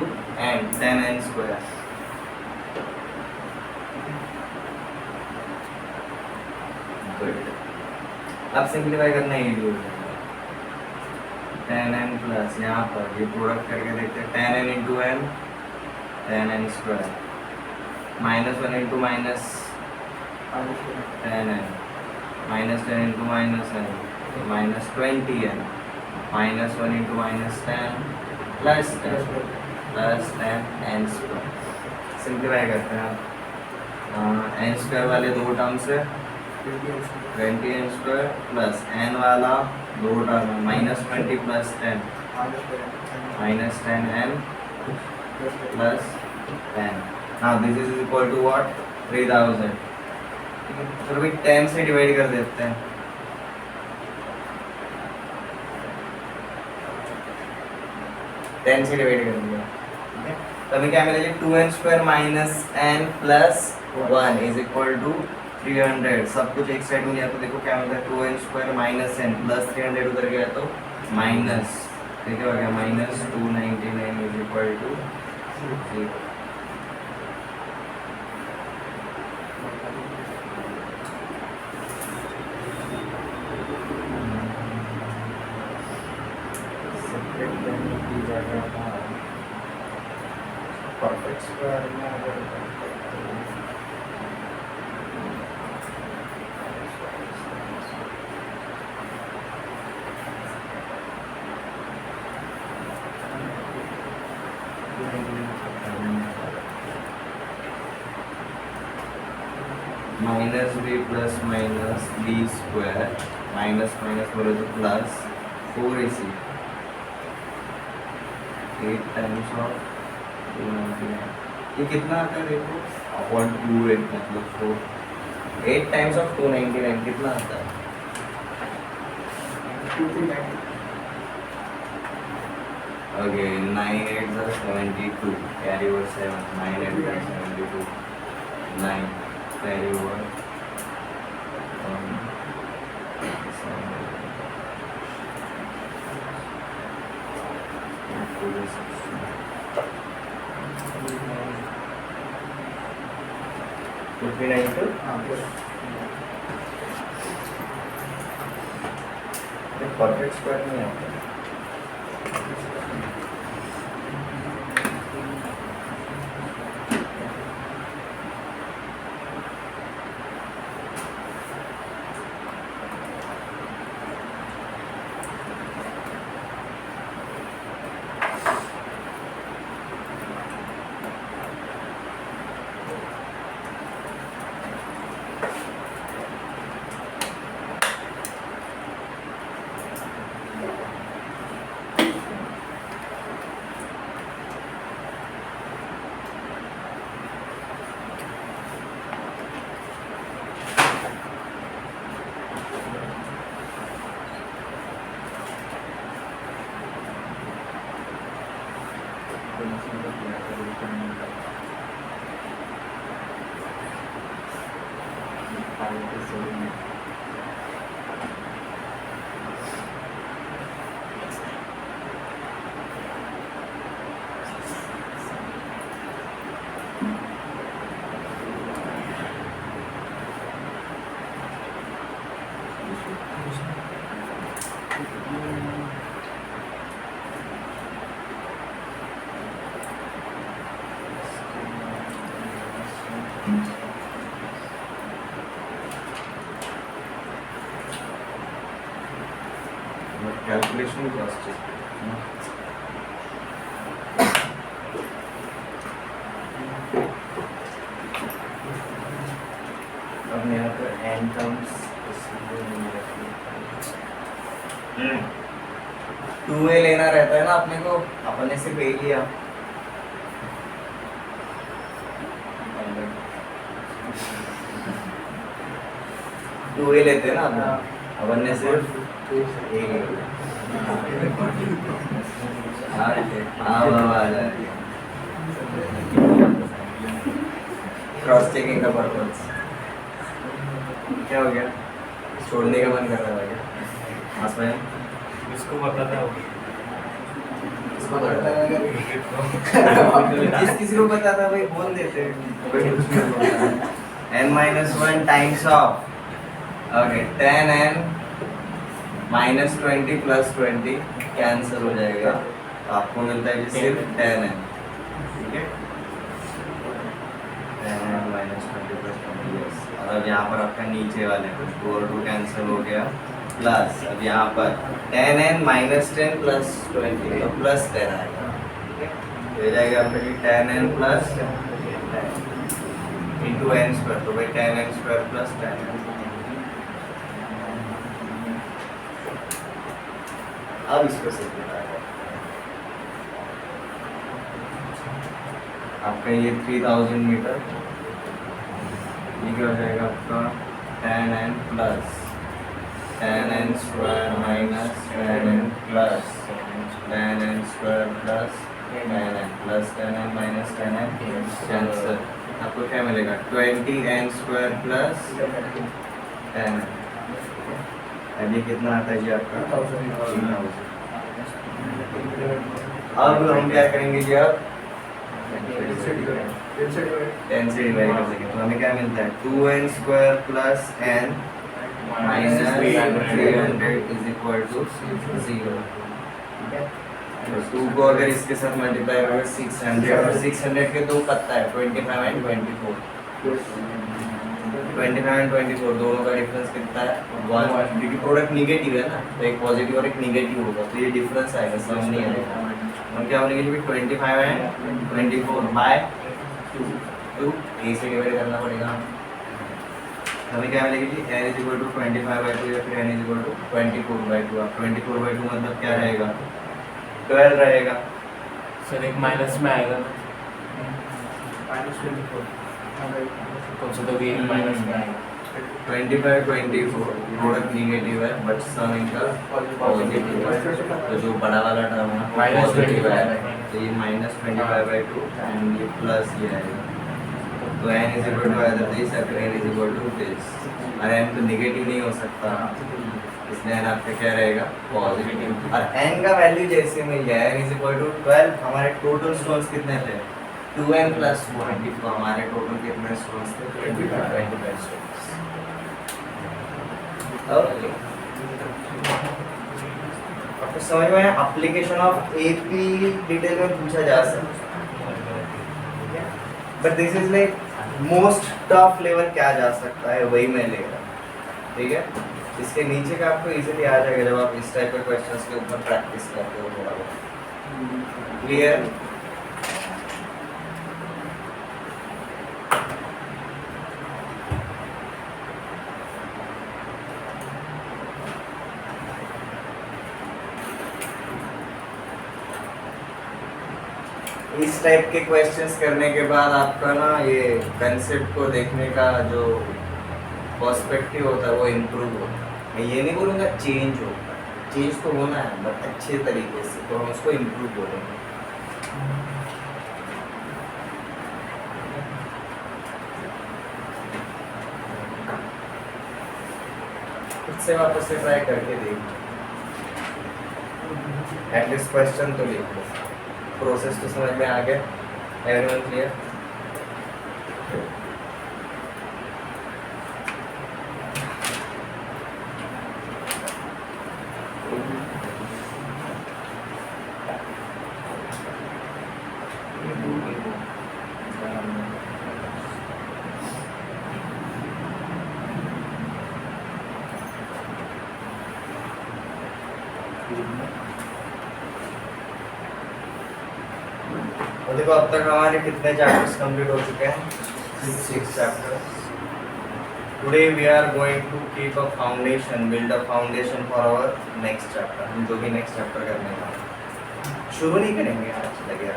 n 10n square, अब सिंप्लीफाई करना इजी हो जाएगा। 10n प्लस यहाँ पर ये प्रोडक्ट करके देखते हैं 10n into n 10n square -1 into minus 10n minus 10 into minus n minus 20n -1 into minus 10 plus 10 n square. Simplify करते हैं आप, n स्क्वायर वाले दो टर्म से 20n स्क्वायर प्लस n वाला दो term -20 plus 10 minus 10n plus 10। now this is equal to what 3000, चलो भाई 10 से डिवाइड कर देते हैं, टेन से डिवाइड कर दिया, ठीक है। तो हमें क्या मिलेगा 2n square minus n plus 1 is equal to 300। सब कुछ एक साइड में गया तो देखो क्या मिलता है 2n square minus n plus 300 उधर गया तो माइनस, ठीक है, minus 299 is equal to 0। Perfect square में अगर minus b plus minus b square minus minus बोले तो प्लस 4ac 8 टाइम्स ऑफ 299, ये कितना आता है देखो अपॉन 2 मतलब 4 8 टाइम्स ऑफ 299 कितना आता है 2390। Okay 9 8 72 carry over 7 9 8 72 9 carry over perfect square नहीं आता। Calculation cross check. अब यहाँ पर n टर्म्स 2a लेना रहता है ना अपने को, अपन ने सिर्फ a लिया। टू ए लेते हैं ना अपन ने सिर्फ क्रॉस चेकिंग का पर्पस क्या हो गया? छोड़ने का मन कर रहा है क्या? आसमान इसको बताता हूँ इसको जिस किसी को पता था भाई बोल देते n-1 times of okay 10n -20 + 20 cancel हो जाएगा, तो आपको मिलता है सिर्फ 10n। ठीक है, 10n - 20 + 20 yes। और अब यहाँ पर आपका नीचे वाले 2 और 2 कैंसिल हो गया, प्लस अब यहाँ पर 10n - 10 + 20 तो प्लस 10 आएगा। ठीक है, ये जाएगा आपका 10n + 10 into n², तो भाई 10n² + 10n। अब इसको सिंपलीफाई आपका ये 3000 मीटर, ये क्या हो जाएगा आपका 10n + 10n² - 10n + 10n² + 10n + 10n - 10n cancel, आपको क्या मिलेगा 20n² + 10n। अभी कितना आता है जी आपका 3000। अब हम क्या करेंगे जी, अब 10 से डिवाइड कर देंगे, तो हमें क्या मिलता है 2n² + n - 300 = 0। तो 2 को अगर इसके साथ मल्टीप्लाई करोगे 600, और 600 के दो पत्ता है 25 और 24, 25 और 24 दोनों का डिफरेंस कितना है 1, क्योंकि प्रोडक्ट निगेटिव है ना, तो एक पॉजिटिव और एक निगेटिव होगा, तो ये डिफरेंस आएगा, सम नहीं आएगा। हम क्या होने के लिए 25 और 24 बाय 2 a से डिवाइड करना पड़ेगा। हमें क्या मिलेगी जी n = 25/2 या फिर n = 24/2। अब 24/2 मतलब क्या रहेगा 12 रहेगा। सर एक माइनस में आएगा कौन सा, तो भी एक माइनस में आएगा। 25 24 प्रोडक्ट निगेटिव है बट सम इनका पॉजिटिव है, तो जो बड़ा वाला टर्म है पॉजिटिव है, तो ये -25/2 एंड ये प्लस ये आएगा। तो n = either this or n = this, और n तो निगेटिव नहीं हो सकता, इसलिए n आपका क्या रहेगा पॉजिटिव। और n का वैल्यू जैसे मिल गया n इज इक्वल टू 12, हमारे टोटल स्टोन्स कितने थे 2n प्लस 1, तो हमारे टोटल कितने स्टोन्स थे 25 स्टोन्स। ओके, आपको समझ में आया? एप्लीकेशन ऑफ एपी डिटेल में पूछा जा सकता है, but this is like most tough level क्या जा सकता है वही मैं ले रहा हूँ, ठीक है। इसके नीचे का आपको इजीली आ जाएगा जब आप इस टाइप के क्वेश्चंस के ऊपर प्रैक्टिस करते हो थोड़ा बहुत। क्लियर? इस टाइप के क्वेश्चंस करने के बाद आपका ना ये कंसेप्ट को देखने का जो पर्सपेक्टिव होता है वो इम्प्रूव होता है। मैं ये नहीं बोलूँगा चेंज होता है, चेंज तो होना है बट अच्छे तरीके से, तो हम उसको इम्प्रूव बोलेंगे। खुद से वापस से ट्राई करके देखिए, एटलीस्ट क्वेश्चन तो लिख लो। प्रोसेस तो समझ में आ गया? Everyone clear? तो देखो अब तक हमारे कितने चैप्टर्स कंप्लीट हो चुके हैं? 6 chapters. Today we are going to keep a foundation, build a foundation for our next chapter. हम जो भी नेक्स्ट चैप्टर करने का शुरू नहीं करेंगे आज लगे।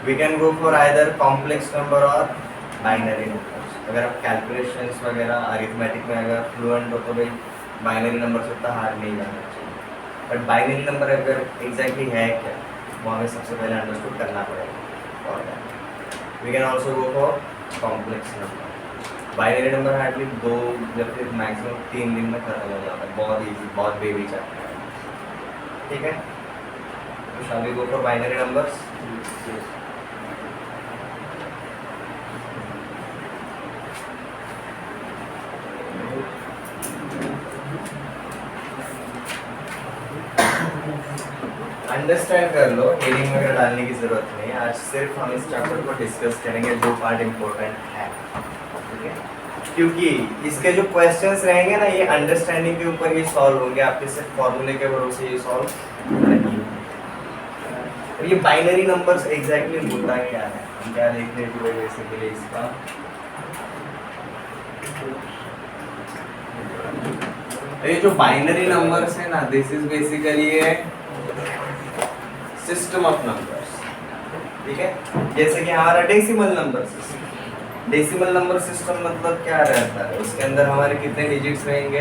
We can go for either complex number और बाइनरी नंबर्स। अगर आप कैलकुलेशंस वगैरह अरिथमेटिक में अगर फ्लुएंट हो तो भाई बाइनरी नंबर से उतना हार्ड नहीं जाना चाहिए, बट बाइनरी नंबर अगर एग्जैक्टली है क्या वो हमें सबसे पहले अंडरस्टूड करना पड़ेगा। और we can also go for complex number. Binary number hardly 2 या फिर मैक्सिमम 3 दिन में खत्म हो जाता है, बहुत ईजी, बहुत बेबी चैप्टर है, ठीक है। तो shall we go for binary numbers? Understand कर लो, हेडिंग वगैरह डालने की जरूरत नहीं है। आज सिर्फ हम इस चैप्टर को डिस्कस करेंगे, जो पार्ट इम्पोर्टेंट है, ठीक है। क्योंकि इसके जो क्वेश्चंस रहेंगे ना ये अंडरस्टैंडिंग के ऊपर ही सॉल्व होंगे, आपके सिर्फ फॉर्मूले के भरोसे ये सॉल्व नहीं। और ये बाइनरी नंबर्स एग्जैक्टली होता क्या है, हम क्या देखने की वजह से के लिए इसका ये जो बाइनरी नंबर्स है ना, this is basically A system of numbers, ठीक है। जैसे कि हमारा decimal number system, decimal number system मतलब क्या रहता है, उसके अंदर हमारे कितने डिजिट्स रहेंगे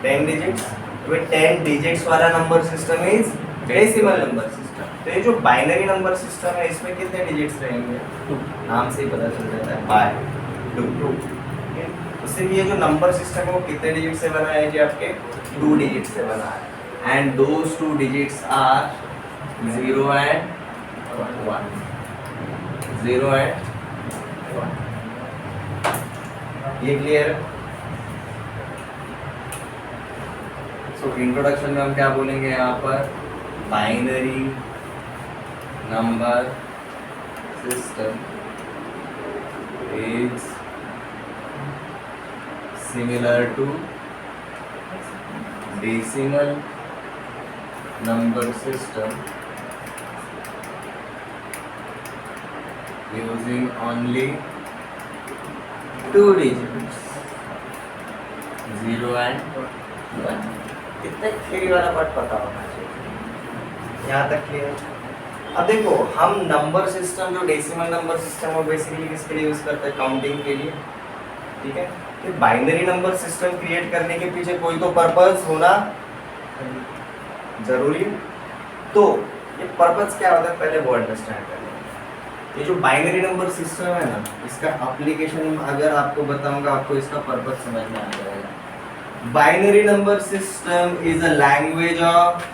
10 डिजिट्स। तो 10 डिजिट्स वाला number system is decimal number system. तो ये जो बाइनरी नंबर सिस्टम है इसमें कितने डिजिट्स रहेंगे, नाम से ही पता चल जाता है, बाय 2। तो सिर्फ ये जो नंबर सिस्टम है वो कितने डिजिट से बना है जी, आपके 2 डिजिट से बना है। And those 2 digits are 0 and 1. 0 and 1. ये क्लियर? सो इंट्रोडक्शन में हम क्या बोलेंगे यहाँ पर, binary number system is similar to decimal number system using only 2 digits 0 and 1। कितने थ्योरी वाला पार्ट पता होना चाहिए, यहाँ तक क्लियर? अब देखो हम नंबर सिस्टम जो डेसिमल नंबर सिस्टम वो बेसिकली किसके लिए यूज करते हैं, काउंटिंग के लिए, ठीक है। तो बाइनरी नंबर सिस्टम क्रिएट करने के पीछे कोई तो पर्पस होना जरूरी है। तो ये पर्पस क्या होता है पहले वो अंडरस्टैंड कर लेंगे, ये जो बाइनरी नंबर सिस्टम है ना, इसका एप्लीकेशन अगर आपको बताऊंगा, आपको इसका पर्पस समझ में आ जाएगा। Binary number system is a language of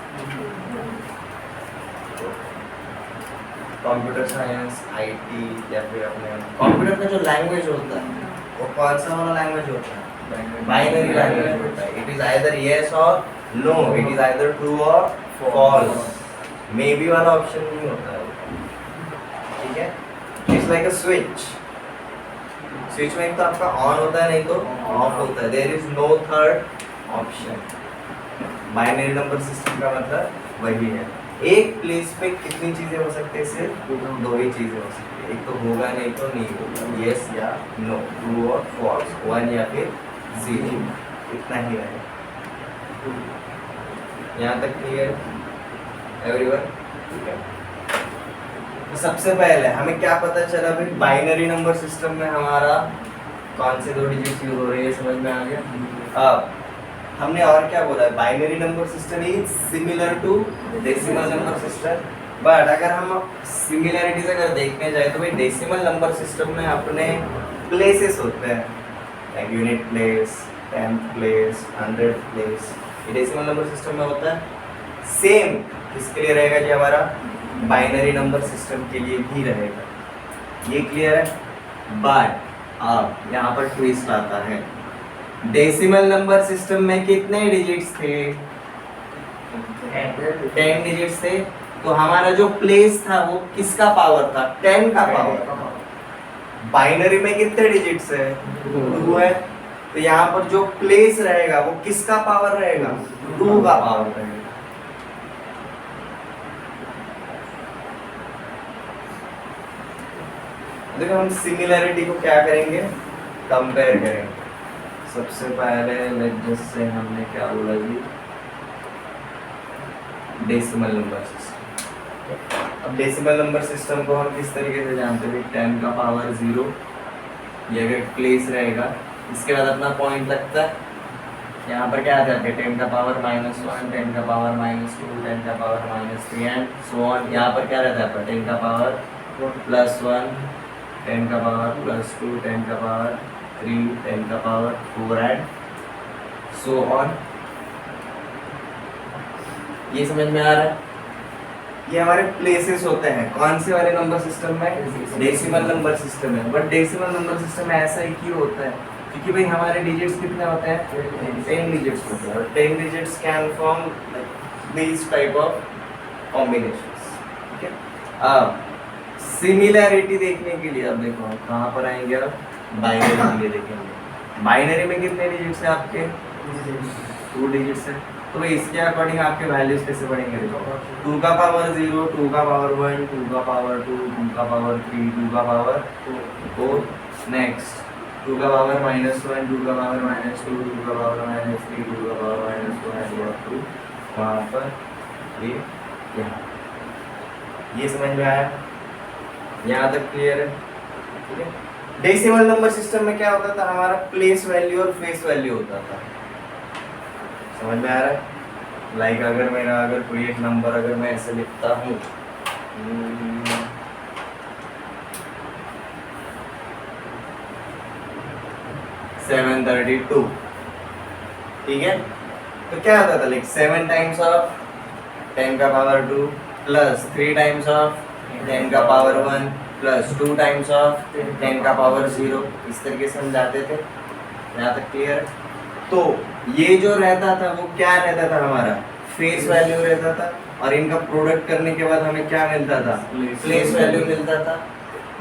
computer science, IT, या फिर अपने कंप्यूटर का जो लैंग्वेज होता है वो कौन सा वाला लैंग्वेज होता है? बाइनरी लैंग्वेज होता है। इट इज आइदर यस और no, it is either true और फॉल्स, मे बी वाला ऑप्शन नहीं होता है, ठीक है। It's like a switch, switch में एक तो आपका ऑन होता है, नहीं तो ऑफ होता है, there is no third option. Binary number system का मतलब वही है। एक प्लेस पे कितनी चीजें हो सकती है? सिर्फ दो ही चीजें हो सकती है, एक तो होगा नहीं तो नहीं होगा, यस या नो, ट्रू और फॉल्स, वन या फिर जीरो, इतना ही रहेगा। यहाँ तक क्लियर एवरीवन? ठीक है। तो सबसे पहले हमें क्या पता चला भाई, बाइनरी नंबर सिस्टम में हमारा कौन से दो डिजिट यूज हो रही है, समझ में आ गया। अब हमने और क्या बोला, binary number system is similar to decimal number system, but अगर हम सिमिलैरिटीज अगर देखने जाए तो भाई डेसिमल नंबर सिस्टम में अपने प्लेसेस होते हैं, like unit place, tenth place, 100th place, ये डेसिमल नंबर सिस्टम में होता है। सेम किसके लिए रहेगा जी? हमारा बाइनरी नंबर सिस्टम के लिए भी रहेगा। ये क्लियर है? बट अब यहाँ पर ट्विस्ट आता है। डेसिमल नंबर सिस्टम में कितने डिजिट्स थे? 10 डिजिट्स थे। तो हमारा जो प्लेस था वो किसका पावर था? 10 का पावर। बाइनरी में कितने डिजिट्स है? 2 है। तो यहाँ पर जो प्लेस रहेगा वो किसका पावर रहेगा? 2 का पावर रहेगा। देखो हम सिमिलैरिटी को क्या करेंगे? कंपेयर करेंगे। सबसे पहले जैसे हमने क्या बोला जी, डेसिमल नंबर सिस्टम। अब डेसिमल नंबर सिस्टम को हम किस तरीके से जानते हैं? 10 का पावर 0 ये अगर प्लेस रहेगा, इसके बाद अपना पॉइंट लगता है, यहाँ पर क्या आ जाता है? 10 का पावर -1, 10 का पावर -2, 10 का पावर -3 एंड सो ऑन। यहाँ पर क्या रहता है आपका? 10 का पावर +1, 10 का पावर +2, 10 का पावर 3, 10 का पावर 4 एंड सो ऑन। ये समझ में आ रहा है? ये हमारे प्लेसेस होते हैं कौन से वाले नंबर सिस्टम में? डेसिमल नंबर सिस्टम में। बट डेसिमल नंबर सिस्टम में ऐसा ही क्यों होता है? क्योंकि भाई हमारे डिजिट्स कितने होते हैं? 10 डिजिट्स होते हैं, और 10 digits can form this type of combinations, ठीक है। अब सिमिलैरिटी देखने के लिए अब देखो कहाँ पर आएंगे? अब बाइनरी के लिए देखेंगे। बाइनरी में कितने डिजिट्स हैं आपके? 2 डिजिट्स हैं। तो भाई इसके अकॉर्डिंग आपके वैल्यूज कैसे बढ़ेंगे? देखो 2 का पावर 0, 2 का पावर 1, 2 का पावर 2, 2 का पावर 3, 2 का पावर 4, नेक्स्ट 2 का पावर -1, 2 का पावर -2, 2 का पावर -3, 2 का पावर -4 एंड 2 वहाँ पर ये यहाँ। ये समझ में आया? यहाँ तक क्लियर है? ठीक है। डेसिमल नंबर सिस्टम में क्या होता था? हमारा प्लेस वैल्यू और फेस वैल्यू होता था। समझ में आ रहा है? लाइक अगर मेरा कोई एक नंबर अगर मैं ऐसे लिखता हूँ 732, ठीक है। तो क्या होता था? लाइक 7 टाइम्स ऑफ 10 का पावर 2 प्लस 3 टाइम्स ऑफ 10 का पावर 1 प्लस 2 टाइम्स ऑफ 10 का पावर 0, इस तरीके से हम जाते थे। यहाँ तक क्लियर है? तो ये जो रहता था वो क्या रहता था? हमारा फेस वैल्यू रहता था, और इनका प्रोडक्ट करने के बाद हमें क्या मिलता था? प्लेस वैल्यू मिलता था।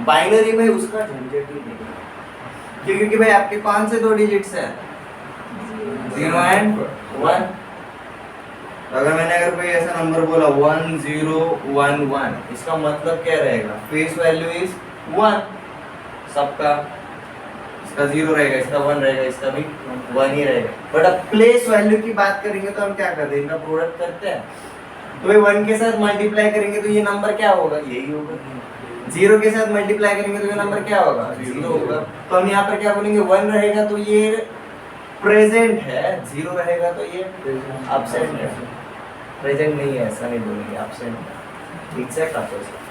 बाइनरी में उसका झंझट ही नहीं, क्योंकि भाई आपके कौन से 2 डिजिट्स हैं? 0 एंड 1। अगर मैंने कोई ऐसा नंबर बोला 1011, इसका मतलब क्या रहेगा? फेस वैल्यू इज 1 सबका, इसका 0 रहेगा, इसका 1 रहेगा, इसका भी 1 ही रहेगा। बट अब प्लेस वैल्यू की बात करेंगे तो हम क्या करते हैं? इनका प्रोडक्ट करते हैं। तो भाई 1 के साथ मल्टीप्लाई करेंगे तो ये नंबर क्या होगा? यही होगा। 0 के साथ मल्टीप्लाई करेंगे तो ये नंबर क्या होगा? 0 होगा। तो हम यहाँ पर क्या बोलेंगे? 1 रहेगा तो ये प्रेजेंट है, 0 रहेगा तो ये एब्सेंट है। प्रेजेंट नहीं है ऐसा नहीं बोलेंगे, एब्सेंट है। Exact opposite.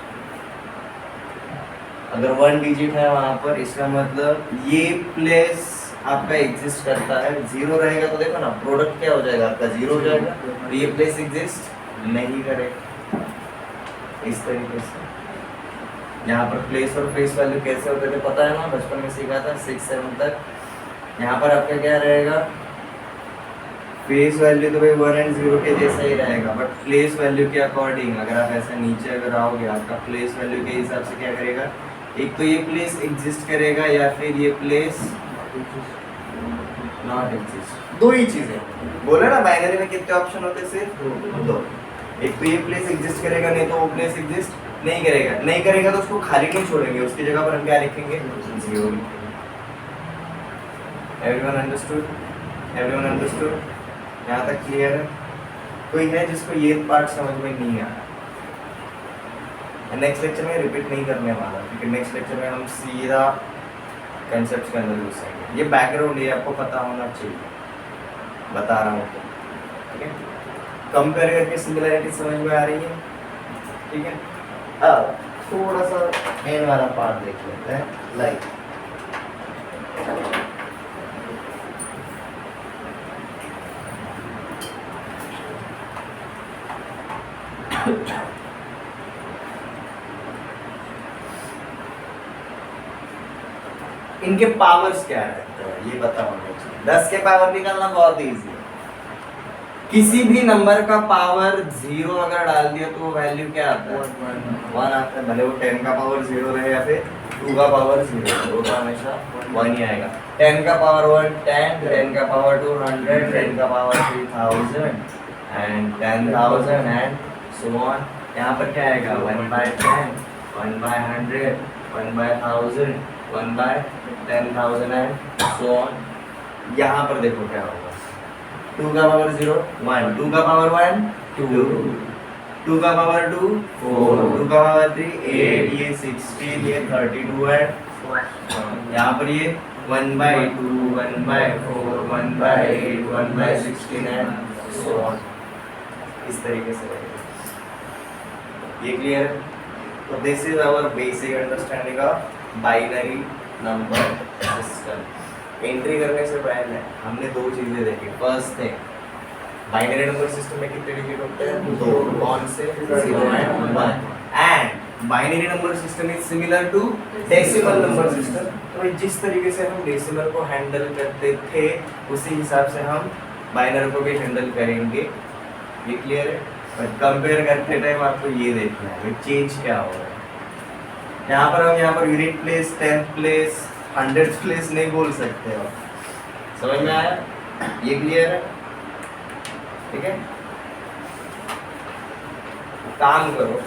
अगर 1 डिजिट है वहां पर, इसका मतलब ये प्लेस आपका एग्जिस्ट करता है। 0 रहेगा तो देखो ना प्रोडक्ट क्या हो जाएगा आपका, 0 हो जाएगा, तो ये प्लेस एग्जिस्ट नहीं करेगा। इस तरीके से यहाँ पर प्लेस और फेस वैल्यू कैसे होते थे पता है ना, बचपन में सीखा था 6-7 तक। यहाँ पर आपका क्या रहेगा, फेस वैल्यू तो भाई 1 एंड 0 के जैसा ही रहेगा, बट प्लेस वैल्यू के अकॉर्डिंग अगर आप ऐसे नीचे अगर आओगे, आपका प्लेस वैल्यू के हिसाब से क्या करेगा, एक तो ये प्लेस एग्जिस्ट करेगा या फिर ये प्लेस नॉट एग्जिस्ट। दो ही चीजें बोले ना, बाइनरी में कितने ऑप्शन होते हैं, सिर्फ दो। एक तो ये प्लेस एग्जिस्ट करेगा, नहीं तो वो प्लेस एग्जिस्ट नहीं करेगा। नहीं करेगा तो उसको खाली नहीं छोड़ेंगे, उसकी जगह पर हम क्या लिखेंगे, 0 लिखेंगे। Everyone understood? Everyone understood? यहाँ तक क्लियर है? कोई है जिसको ये पार्ट समझ में नहीं आ रहा? नेक्स्ट लेक्चर में रिपीट नहीं करने वाला, क्योंकि नेक्स्ट लेक्चर में हम सीधा कंसेप्ट के अंदर घुसेंगे। ये बैकग्राउंड ये आपको पता होना चाहिए, बता रहा हूँ। ठीक है, कंपेयर करके सिमिलरिटी समझ में आ रही है? ठीक है, अब थोड़ा सा मेन वाला पार्ट देख लेते हैं, लाइक इनके पावर्स क्या रहते हैं ये पता होना चाहिए। 10 के पावर निकालना बहुत इजी है। किसी भी नंबर का पावर 0 अगर डाल दिया तो वैल्यू क्या आता है, 1 आता है। भले वो 10 का पावर 0 रहे या फिर 2 का पावर 0, वो तो हमेशा 1 ही आएगा। 10 का पावर 1 10, 10 का पावर 2 100, 10 का power 3000 and 10,000 and so on. यहाँ पर क्या आएगा, 1/10, 1/100, 1/1000, 1/10,000 एंड सो ऑन। यहाँ पर देखो क्या होगा, 2 का पावर 0 1, 2 का पावर 1 2, 2 का पावर 2 4, 2 का पावर 3 8, ये 16, ये 32 है। यहाँ पर ये 1/2, 1/4, 1/8, 1/16 एंड सो ऑन। इस तरीके से रहेगा। ये क्लियर है? तो this is our basic understanding of binary number system. Entry करने से पहले हमने दो चीजें देखी। First thing, binary number system में कितने डिजिट होते हैं, दो। कौन से, 0 and 1। And binary number system is similar to decimal number system. तो जिस तरीके से हम डेसिमल को हैंडल करते थे उसी हिसाब से हम बाइनरी को भी हैंडल करेंगे। ये क्लियर है? पर कंपेयर करते टाइम आपको ये देखना है चेंज क्या हो रहा है। यहाँ per unit place, 10th place, 100th place नहीं बोल सकते हो। समझ में आया? ये क्लियर है? ठीक है, काम करो,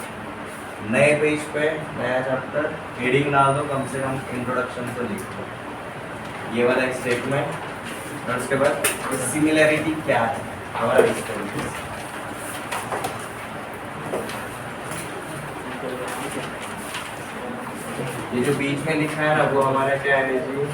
नए पेज पे नया चैप्टर, हेडिंग डाल दो, कम से कम इंट्रोडक्शन तो लिख दो, ये वाला एक स्टेटमेंट। और उसके बाद सिमिलरिटी क्या है हमारा इस तरीके से। ये जो बीच में लिखा है ना वो हमारा क्या है जी,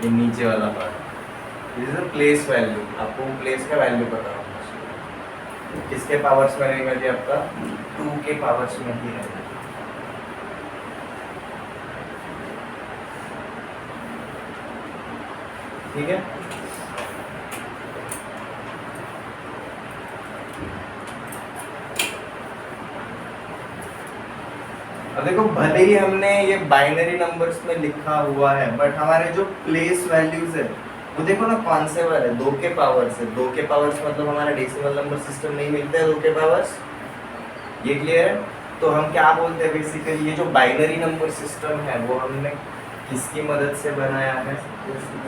ये नीचे वाला part, this is place value. आपको प्लेस का वैल्यू पता होना चाहिए। किसके पावर्स में रहेगा जी, आपका 2 के पावर्स में ही रहेगा। ठीक है, अब देखो भले ही हमने ये बाइनरी नंबर्स में लिखा हुआ है बट हमारे जो प्लेस वैल्यूज है वो देखो ना कौन से वाले 2 के पावर से, 2 के पावर से मतलब हमारा डेसिमल नंबर सिस्टम नहीं मिलता है 2 के पावर्स, ये क्लियर है। तो हम क्या बोलते हैं बेसिकली, ये जो बाइनरी नंबर सिस्टम है वो हमने किसकी मदद से बनाया है,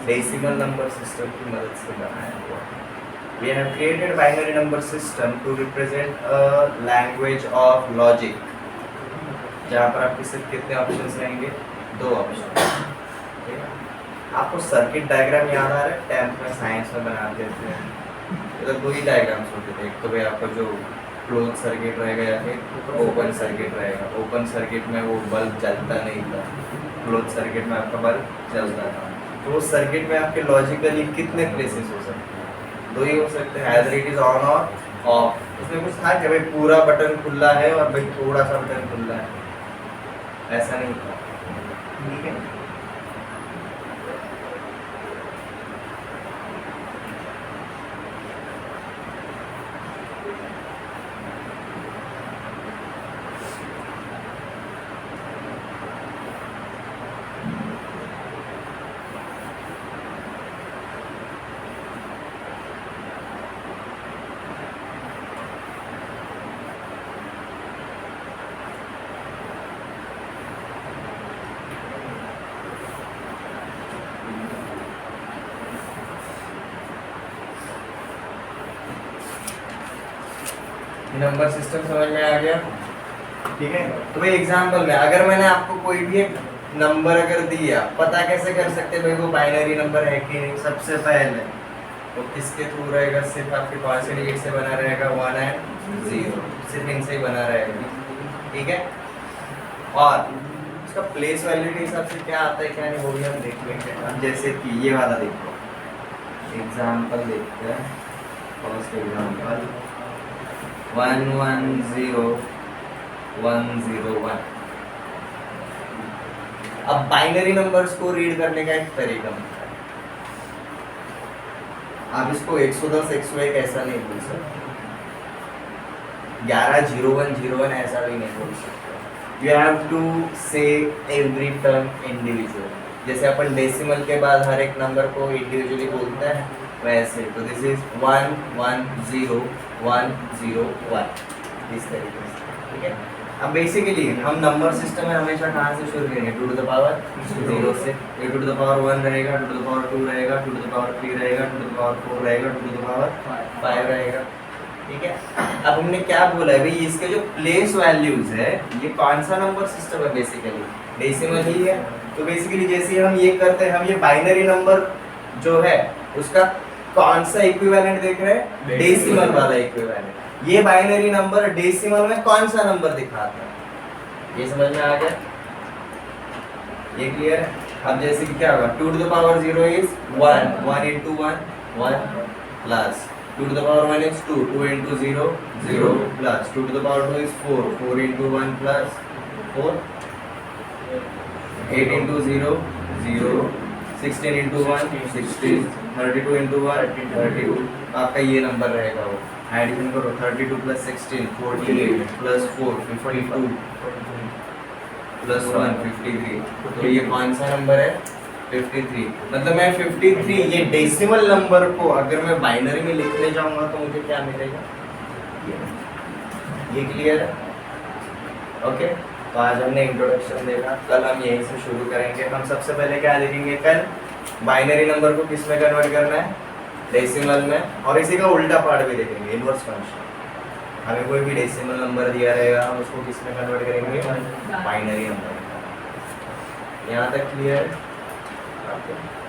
डेसिमल नंबर सिस्टम की मदद से बनाया हुआ है। We have created binary number system to represent a language of logic, जहाँ पर आपके सिर्फ कितने ऑप्शंस रहेंगे, 2 ऑप्शन। आपको सर्किट डायग्राम याद आ रहा है, 10th में साइंस में बनाते थे, तो 2 ही डायग्राम्स होते थे। एक तो भाई आपका जो क्लोज सर्किट रहेगा या फिर ओपन सर्किट रहेगा। ओपन सर्किट में वो बल्ब जलता नहीं था, क्लोज सर्किट में आपका बल्ब जलता था। तो उस सर्किट में आपके लॉजिकली कितने प्लेसेस हो सकते हैं, 2 ही हो सकते हैं, आइदर इट इज ऑन और ऑफ। उसमें कुछ था कि भाई पूरा बटन खुला है और भाई थोड़ा सा बटन खुला है, ऐसा नहीं था, ठीक है। नंबर सिस्टम समझ में आ गया, ठीक है। तो भाई एग्जांपल में अगर मैंने आपको कोई भी एक नंबर अगर दिया, पता कैसे कर सकते हैं भाई वो बाइनरी नंबर है कि नहीं। सबसे पहले तो किसके थ्रू रहेगा, सिर्फ आपके कौन से डिजिट से बना रहेगा, 1 और 0, सिर्फ इनसे ही बना रहेगा, ठीक है। और उसका प्लेस वैल्यू के हिसाब से क्या आता है क्या नहीं वो भी हम देख लेंगे। अब जैसे कि ये वाला देखो, एग्जाम्पल देखते हैं, फर्स्ट एग्जाम्पल 1 1 0 1 0 1। अब बाइनरी नंबर्स को रीड करने का एक तरीका होता है, आप इसको 110 101 ऐसा नहीं बोल सकते, 11 0 1 0 1 ऐसा भी नहीं बोल सकते। यू हैव टू से एवरी टर्म इंडिविजुअल, जैसे अपन डेसिमल के बाद हर एक नंबर को इंडिविजुअली बोलते हैं वैसे। तो दिस इज 1 1 0 1 0 1, इस तरीके से, ठीक है। अब बेसिकली हम नंबर सिस्टम में हमेशा कहाँ से शुरू करेंगे, 2 to the power 0 से। 2 to the power 1 रहेगा, 2 to the power 2 रहेगा, 2 to the power 3 रहेगा, 2 to the power 4 रहेगा, 2 to the power 5 रहेगा, ठीक है। अब हमने क्या बोला है भाई, इसके जो प्लेस वैल्यूज है, ये कौन सा नंबर सिस्टम है, बेसिकली डेसिमल ही है। तो बेसिकली जैसे हम ये करते हैं, हम ये बाइनरी नंबर जो है उसका कौन सा इक्विवेलेंट देख रहे हैं, डेसिमल वाला इक्विवेलेंट। ये बाइनरी नंबर डेसिमल में कौन सा नंबर दिखाता है, ये समझ में आ गया, ये क्लियर है। अब जैसे कि क्या होगा, 2 to the power 0 is 1, 1 into 1 1 plus 2 to the power 1 is 2, 2 into 0 0 plus 2 to the power 2 is 4, 4 into 1 plus 4, 8 into 0 0, 16 into 1 16, 32 into 1 32। आपका ये नंबर रहेगा, वो एडिशन करो, 32 plus 16 48 plus 4 52 plus 1 53। तो ये कौन सा नंबर है, 53। मतलब मैं 53 ये डेसिमल नंबर को अगर मैं बाइनरी में लिखने जाऊंगा तो मुझे क्या मिलेगा, ये क्लियर है, ओके। तो आज हमने इंट्रोडक्शन देखा, कल हम यहीं से शुरू करेंगे। हम सबसे पहले क्या देखेंगे, कल बाइनरी नंबर को किस में कन्वर्ट करना है, डेसिमल में, और इसी का उल्टा पार्ट भी देखेंगे, इनवर्स फंक्शन। हमें कोई भी डेसिमल नंबर दिया रहेगा, हम उसको किस में कन्वर्ट करेंगे, बाइनरी नंबर। यहाँ तक क्लियर है आपको?